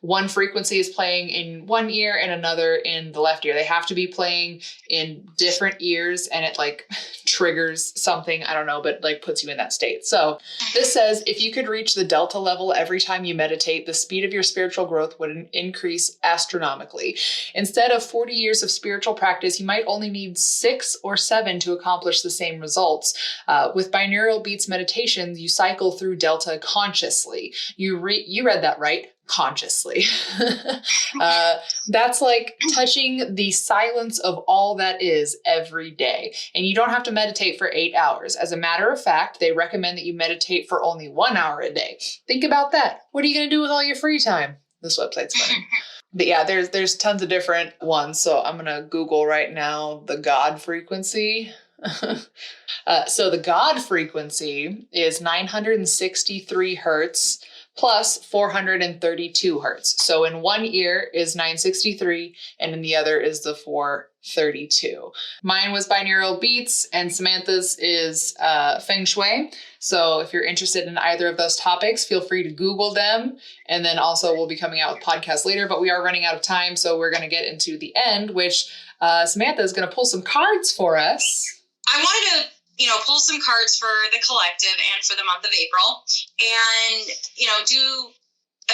one frequency is playing in one ear and another in the left ear. They have to be playing in different ears, and it like triggers something, I don't know, but like puts you in that state. So this says, if you could reach the delta level every time you meditate, the speed of your spiritual growth would increase astronomically. Instead of 40 years of spiritual practice, you might only need 6 or 7 to accomplish the same results. With binaural beats meditations, you cycle through delta consciously. You read that right. Consciously. That's like touching the silence of all that is every day. And you don't have to meditate for 8 hours. As a matter of fact, they recommend that you meditate for only 1 hour a day. Think about that. What are you going to do with all your free time? This website's funny. But yeah, there's tons of different ones. So I'm going to Google right now the God frequency. So the God frequency is 963 hertz plus 432 hertz. So in one ear is 963 and in the other is the 432. Mine was binaural beats and Samantha's is Feng Shui. So if you're interested in either of those topics, feel free to Google them. And then also we'll be coming out with podcasts later, but we are running out of time. So we're going to get into the end, which Samantha is going to pull some cards for us. I wanted to pull some cards for the collective and for the month of April, and, do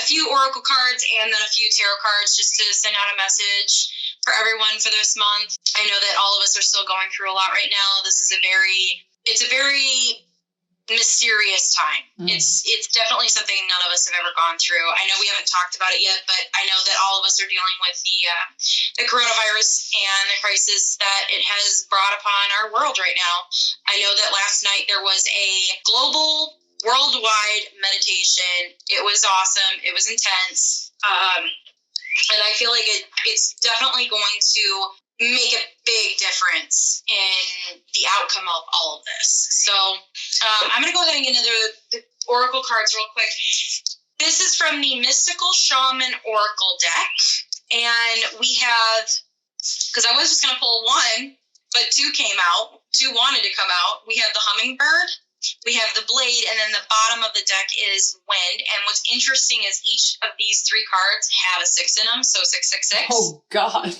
a few oracle cards and then a few tarot cards just to send out a message for everyone for this month. I know that all of us are still going through a lot right now. This is it's a very mysterious time. Mm. It's definitely something none of us have ever gone through. I know we haven't talked about it yet, but I know that all of us are dealing with the coronavirus and the crisis that it has brought upon our world right now. I know that last night there was a global, worldwide meditation. It was awesome. It was intense. And I feel like it's definitely going to make a big difference in the outcome of all of this. So I'm going to go ahead and get into the oracle cards real quick. This is from the Mystical Shaman Oracle deck. And we have, because I was just going to pull one, but 2 came out. 2 wanted to come out. We have the hummingbird, we have the blade, and then the bottom of the deck is wind. And what's interesting is each of these 3 cards have a 6 in them, so 666. Oh, God.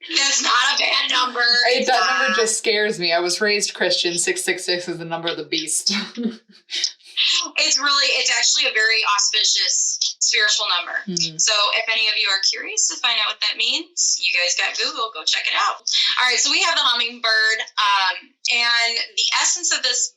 That's not a bad number. That number just scares me. I was raised Christian. 666 is the number of the beast. It's actually a very auspicious spiritual number. Mm-hmm. So if any of you are curious to find out what that means, you guys got Google, go check it out. All right, so we have the hummingbird, and the essence of this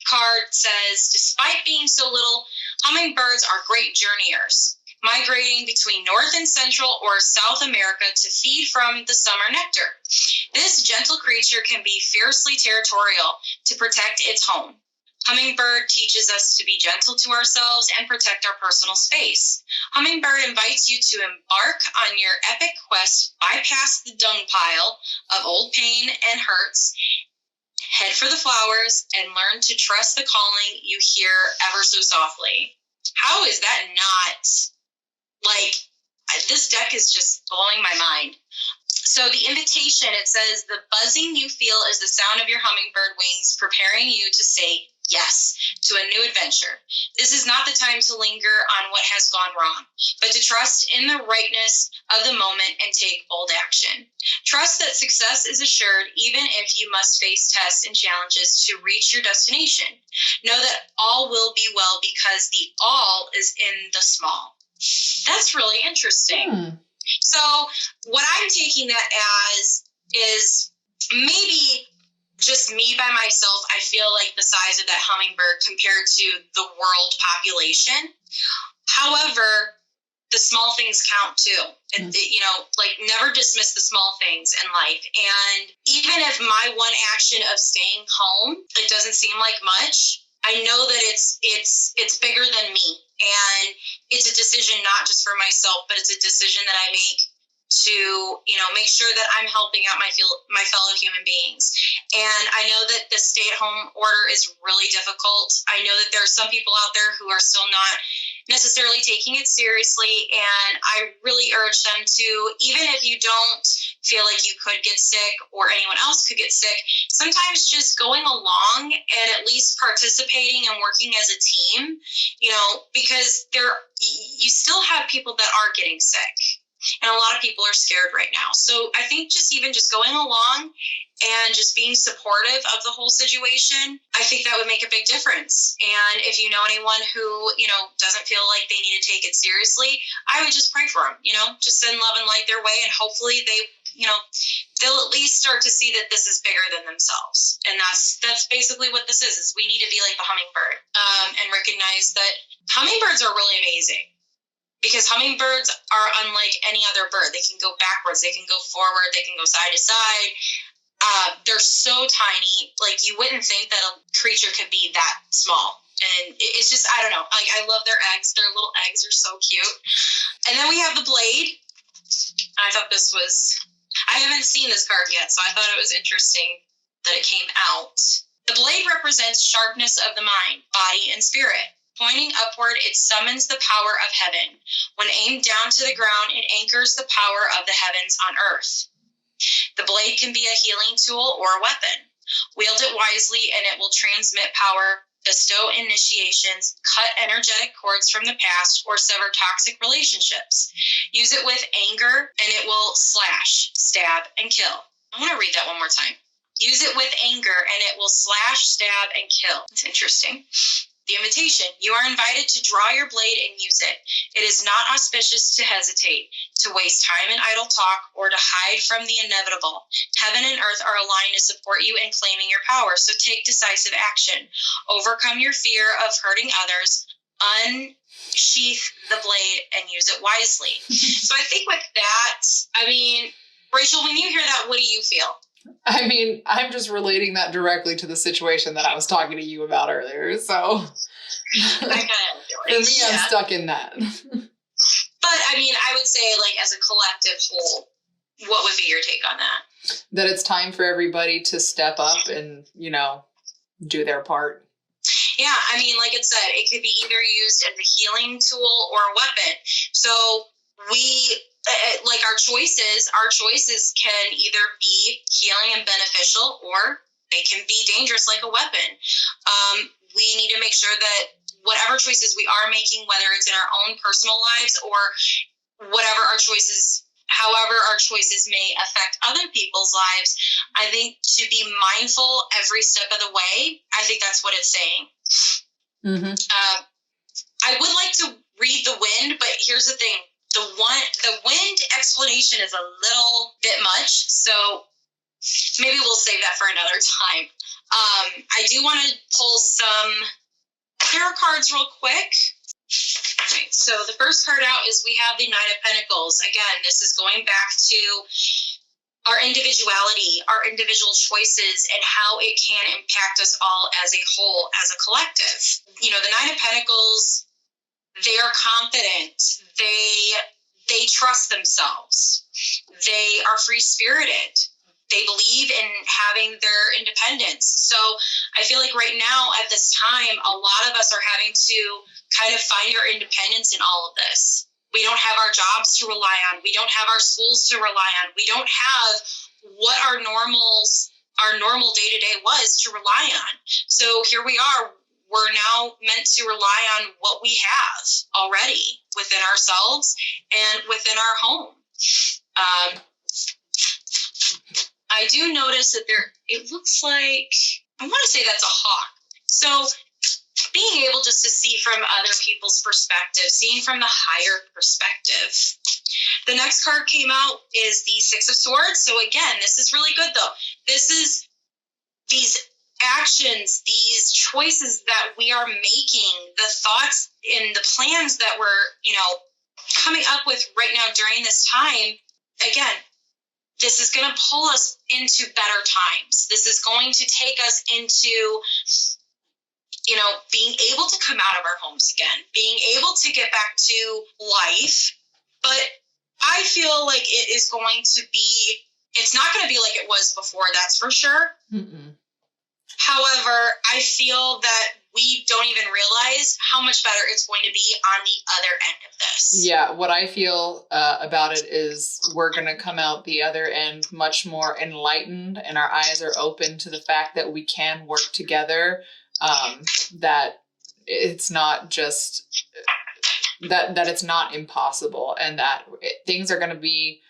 card says, despite being so little, hummingbirds are great journeyers, migrating between North and Central or South America to feed from the summer nectar. This gentle creature can be fiercely territorial to protect its home. Hummingbird teaches us to be gentle to ourselves and protect our personal space. Hummingbird invites you to embark on your epic quest, bypass the dung pile of old pain and hurts, head for the flowers, and learn to trust the calling you hear ever so softly. How is that not, like, this deck is just blowing my mind. So the invitation, it says, the buzzing you feel is the sound of your hummingbird wings preparing you to say yes to a new adventure. This is not the time to linger on what has gone wrong, but to trust in the rightness of the moment and take bold action. Trust that success is assured even if you must face tests and challenges to reach your destination. Know that all will be well because the all is in the small. That's really interesting. So what I'm taking that as is maybe just me by myself. I feel like the size of that hummingbird compared to the world population. However, the small things count too. Like, never dismiss the small things in life. And even if my one action of staying home, it doesn't seem like much, I know that it's bigger than me. And it's a decision not just for myself, but it's a decision that I make to, make sure that I'm helping out my fellow human beings. And I know that the stay-at-home order is really difficult. I know that there are some people out there who are still not necessarily taking it seriously, and I really urge them to, even if you don't feel like you could get sick or anyone else could get sick, sometimes just going along and at least participating and working as a team, because you still have people that are getting sick. And a lot of people are scared right now. So I think just going along and just being supportive of the whole situation, I think that would make a big difference. And if you know anyone who, doesn't feel like they need to take it seriously, I would just pray for them, just send love and light their way. And hopefully they'll at least start to see that this is bigger than themselves. And that's basically what this is we need to be like the hummingbird, and recognize that hummingbirds are really amazing. Because hummingbirds are unlike any other bird. They can go backwards, they can go forward, they can go side to side. They're so tiny, like you wouldn't think that a creature could be that small. And it's just, I don't know. Like, I love their eggs. Their little eggs are so cute. And then we have the blade. I thought I haven't seen this card yet, so I thought it was interesting that it came out. The blade represents sharpness of the mind, body, and spirit. Pointing upward, it summons the power of heaven. When aimed down to the ground, it anchors the power of the heavens on earth. The blade can be a healing tool or a weapon. Wield it wisely, and it will transmit power, bestow initiations, cut energetic cords from the past, or sever toxic relationships. Use it with anger, and it will slash, stab, and kill. I want to read that one more time. Use it with anger, and it will slash, stab, and kill. It's interesting. The invitation. You are invited to draw your blade and use it. It is not auspicious to hesitate, to waste time in idle talk, or to hide from the inevitable. Heaven and earth are aligned to support you in claiming your power, so take decisive action. Overcome your fear of hurting others. Unsheath the blade and use it wisely. So I think with that, Rachel, when you hear that, what do you feel? I'm just relating that directly to the situation that I was talking to you about earlier. So for me, I'm stuck in that. But I would say, like, as a collective whole, what would be your take on that? That it's time for everybody to step up and, do their part. Yeah, like it said, it could be either used as a healing tool or a weapon. So like our choices can either be healing and beneficial, or they can be dangerous like a weapon. We need to make sure that whatever choices we are making, whether it's in our own personal lives or whatever however our choices may affect other people's lives, I think to be mindful every step of the way, I think that's what it's saying. Mm-hmm. I would like to read the wind, but here's the thing. The wind explanation is a little bit much, so maybe we'll save that for another time. I do want to pull some tarot cards real quick. Okay, so the first card out is we have the Knight of Pentacles. Again, this is going back to our individuality, our individual choices, and how it can impact us all as a whole, as a collective. You know, the Nine of Pentacles, they are confident. They trust themselves. They are free-spirited. They believe in having their independence. So I feel like right now at this time, a lot of us are having to kind of find our independence in all of this. We don't have our jobs to rely on. We don't have our schools to rely on. We don't have what our normal day-to-day was to rely on. So here we are. We're now meant to rely on what we have already within ourselves and within our home. I do notice that it looks like, I want to say that's a hawk. So being able just to see from other people's perspective, seeing from the higher perspective. The next card came out is the Six of Swords. So again, this is really good though. This is these actions, these choices that we are making, the thoughts and the plans that we're, you know, coming up with right now during this time. Again, this is going to pull us into better times. This is going to take us into, you know, being able to come out of our homes again, being able to get back to life. But I feel like it is going to be, it's not going to be like it was before, that's for sure. Mm-mm. However, I feel that we don't even realize how much better it's going to be on the other end of this. Yeah, what I feel about it is we're going to come out the other end much more enlightened, and our eyes are open to the fact that we can work together, that it's not just, that it's not impossible, and that things are going to be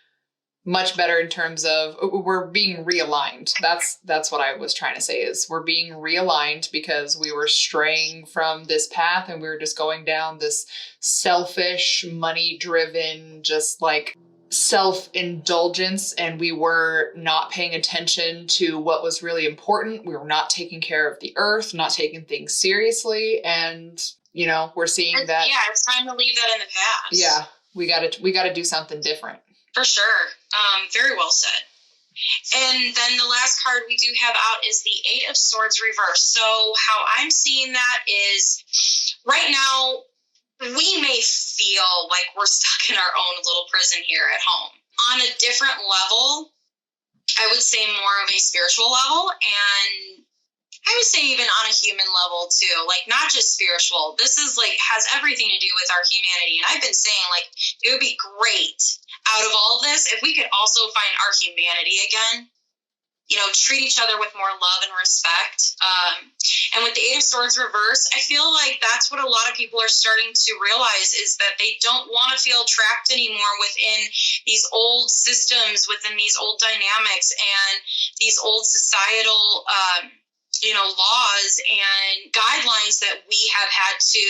much better in terms of we're being realigned. That's what I was trying to say, is we're being realigned because we were straying from this path and we were just going down this selfish, money-driven, just like self-indulgence, and we were not paying attention to what was really important. We were not taking care of the earth, not taking things seriously, and you know, we're seeing that. Yeah, it's time to leave that in the past. Yeah, we got to do something different. For sure. Very well said. And then the last card we do have out is the Eight of Swords reversed. So how I'm seeing that is right now we may feel like we're stuck in our own little prison here at home. On a different level, I would say more of a spiritual level, and I would say even on a human level too, like not just spiritual. This is like has everything to do with our humanity. And I've been saying like it would be great out of all of this if we could also find our humanity again, you know, treat each other with more love and respect. And with the Eight of Swords reverse, I feel like that's what a lot of people are starting to realize, is that they don't want to feel trapped anymore within these old systems, within these old dynamics and these old societal you know, laws and guidelines that we have had to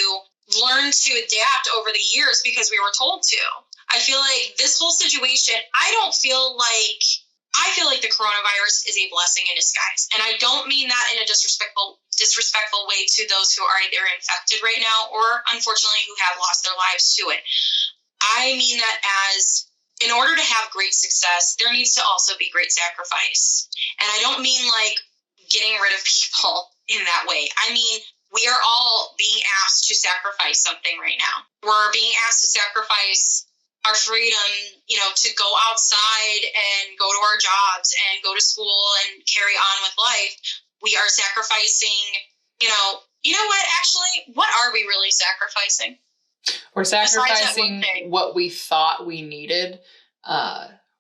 learn to adapt over the years because we were told to. I feel like this whole situation, I feel like the coronavirus is a blessing in disguise. And I don't mean that in a disrespectful way to those who are either infected right now or unfortunately who have lost their lives to it. I mean that as in order to have great success, there needs to also be great sacrifice. And I don't mean like getting rid of people in that way. I mean, we are all being asked to sacrifice something right now. We're being asked to sacrifice our freedom, you know, to go outside and go to our jobs and go to school and carry on with life. We are sacrificing, you know what, actually, what are we really sacrificing? We're sacrificing what we thought we needed.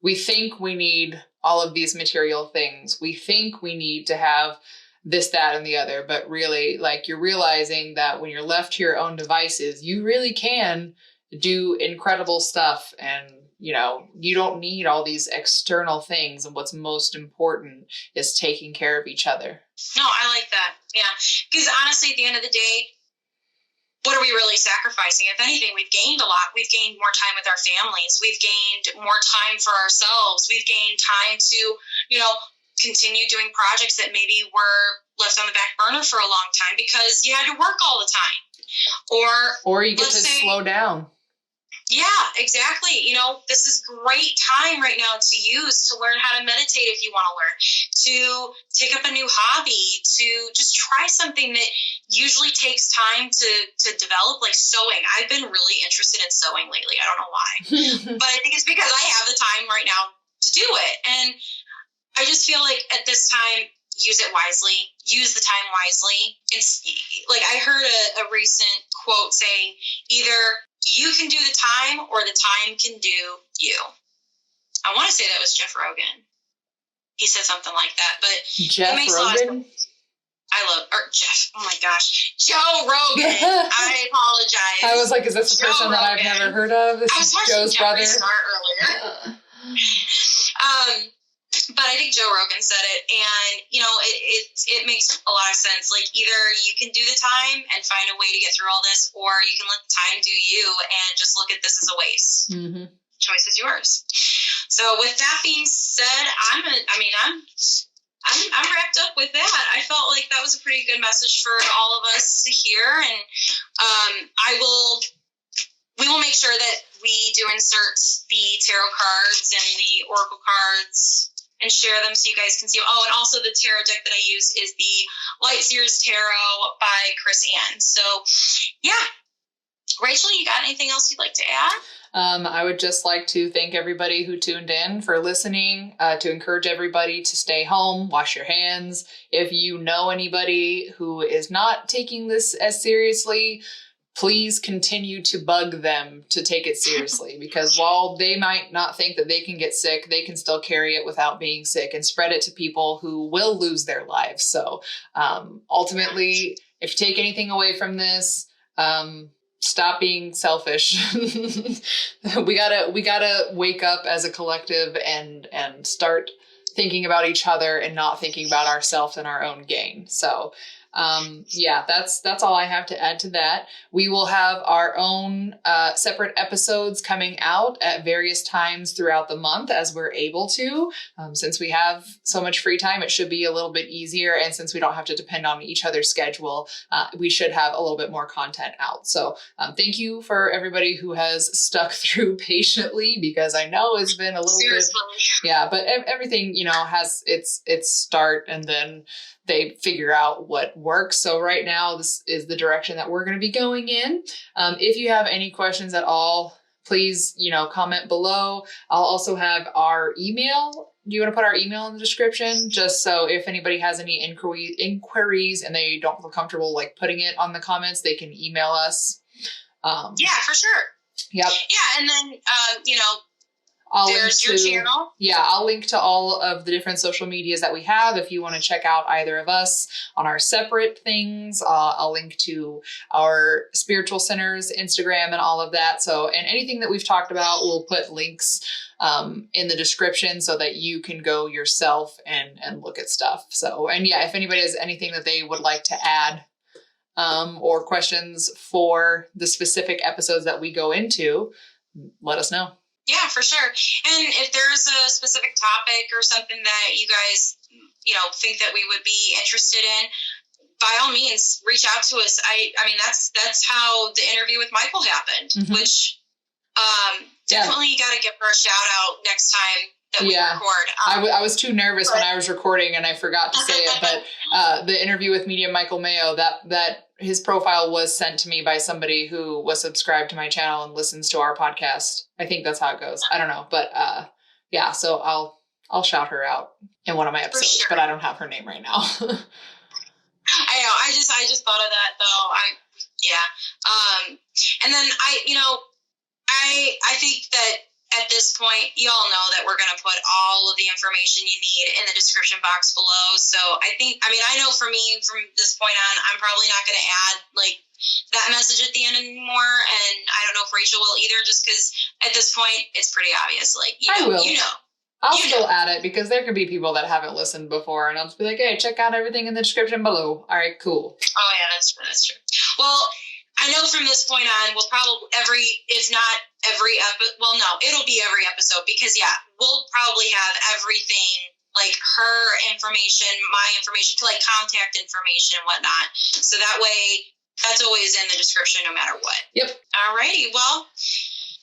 We think we need all of these material things. We think we need to have this, that, and the other. But really, like, you're realizing that when you're left to your own devices, you really can do incredible stuff. And, you know, you don't need all these external things. And what's most important is taking care of each other. No, I like that. Yeah. Because honestly, at the end of the day, what are we really sacrificing? If anything, we've gained a lot. We've gained more time with our families. We've gained more time for ourselves. We've gained time to, you know, continue doing projects that maybe were left on the back burner for a long time because you had to work all the time. Or you get to slow down. Yeah, exactly. You know, this is great time right now to use to learn how to meditate if you want to learn, to take up a new hobby, to just try something that usually takes time to develop, like sewing. I've been really interested in sewing lately. I don't know why, but I think it's because I have the time right now to do it. And I just feel like at this time, use it wisely, use the time wisely. It's like I heard a recent quote saying, either you can do the time or the time can do you. I want to say that was Jeff Rogan. He said something like that, but Jeff Rogan? Jeff. Oh my gosh. Joe Rogan. I apologize. I was like, is this a person that I've never heard of? This is Joe's brother. Earlier. But I think Joe Rogan said it, and you know, it makes a lot of sense. Like, either you can do the time and find a way to get through all this, or you can let the time do you and just look at this as a waste. Mm-hmm. Choice is yours. So, with that being said, I'm wrapped up with that. I felt like that was a pretty good message for all of us to hear, and we will make sure that we do insert the tarot cards and the oracle cards and share them so you guys can see. Oh, and also the tarot deck that I use is the Light Seers Tarot by Chris Ann. So, yeah. Rachel, you got anything else you'd like to add? I would just like to thank everybody who tuned in for listening, to encourage everybody to stay home, wash your hands. If you know anybody who is not taking this as seriously, please continue to bug them to take it seriously, because while they might not think that they can get sick, they can still carry it without being sick and spread it to people who will lose their lives. So ultimately, if you take anything away from this, stop being selfish. We gotta wake up as a collective and start thinking about each other and not thinking about ourselves and our own gain. So yeah, that's all I have to add to that. We will have our own separate episodes coming out at various times throughout the month as we're able to. Since we have so much free time, it should be a little bit easier. And since we don't have to depend on each other's schedule, we should have a little bit more content out. So thank you for everybody who has stuck through patiently, because I know it's been a little bit, yeah, but everything, you know, has its start, and then they figure out what works. So right now, this is the direction that we're going to be going in. If you have any questions at all, please, comment below. I'll also have our email. Do you want to put our email in the description? Just so if anybody has any inquiries and they don't feel comfortable like putting it on the comments, they can email us. Yeah, for sure. Yep. Yeah. And then, there's your channel. Yeah, I'll link to all of the different social medias that we have. If you want to check out either of us on our separate things, I'll link to our spiritual centers, Instagram, and all of that. So, and anything that we've talked about, we'll put links in the description so that you can go yourself and look at stuff. So, and yeah, if anybody has anything that they would like to add, or questions for the specific episodes that we go into, let us know. Yeah, for sure. And if there's a specific topic or something that you guys, think that we would be interested in, by all means, reach out to us. I mean, that's how the interview with Michael happened, mm-hmm. which definitely you got to give her a shout out next time that we record. I was too nervous when I was recording and I forgot to say it, but the interview with Medium Michael Mayo, that his profile was sent to me by somebody who was subscribed to my channel and listens to our podcast. I think that's how it goes. I don't know, but yeah, so I'll shout her out in one of my episodes, sure. But I don't have her name right now. I know. I just thought of that though. And then I think that at this point, you all know that we're going to put all of the information you need in the description box below. So I know for me, from this point on, I'm probably not going to add like that message at the end anymore. And I don't know if Rachel will either, just because at this point, it's pretty obvious. Like, I will. I'll still add it, because there could be people that haven't listened before, and I'll just be like, hey, check out everything in the description below. All right, cool. Oh yeah, that's true. Well, I know from this point on, we'll probably it'll be every episode, because we'll probably have everything, like her information, my information, to like contact information and whatnot. So that way, that's always in the description no matter what. Yep. Alrighty. Well,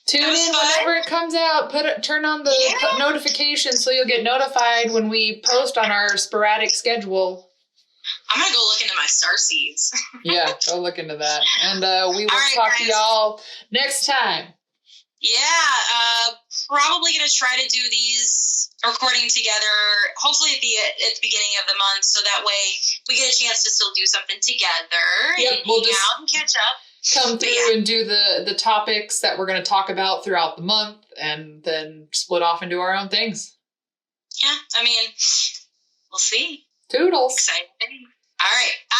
Tune in whenever it comes out. Turn on the notifications so you'll get notified when we post on our sporadic schedule. I'm going to go look into my Starseeds. Yeah, go look into that. And we will talk to y'all next time. Yeah, probably going to try to do these recording together, hopefully at the beginning of the month, so that way we get a chance to still do something together. Yep, we'll just out and catch up. Come through and do the topics that we're going to talk about throughout the month, and then split off and do our own things. Yeah, I mean, we'll see. Toodles. Exciting. All right. Bye.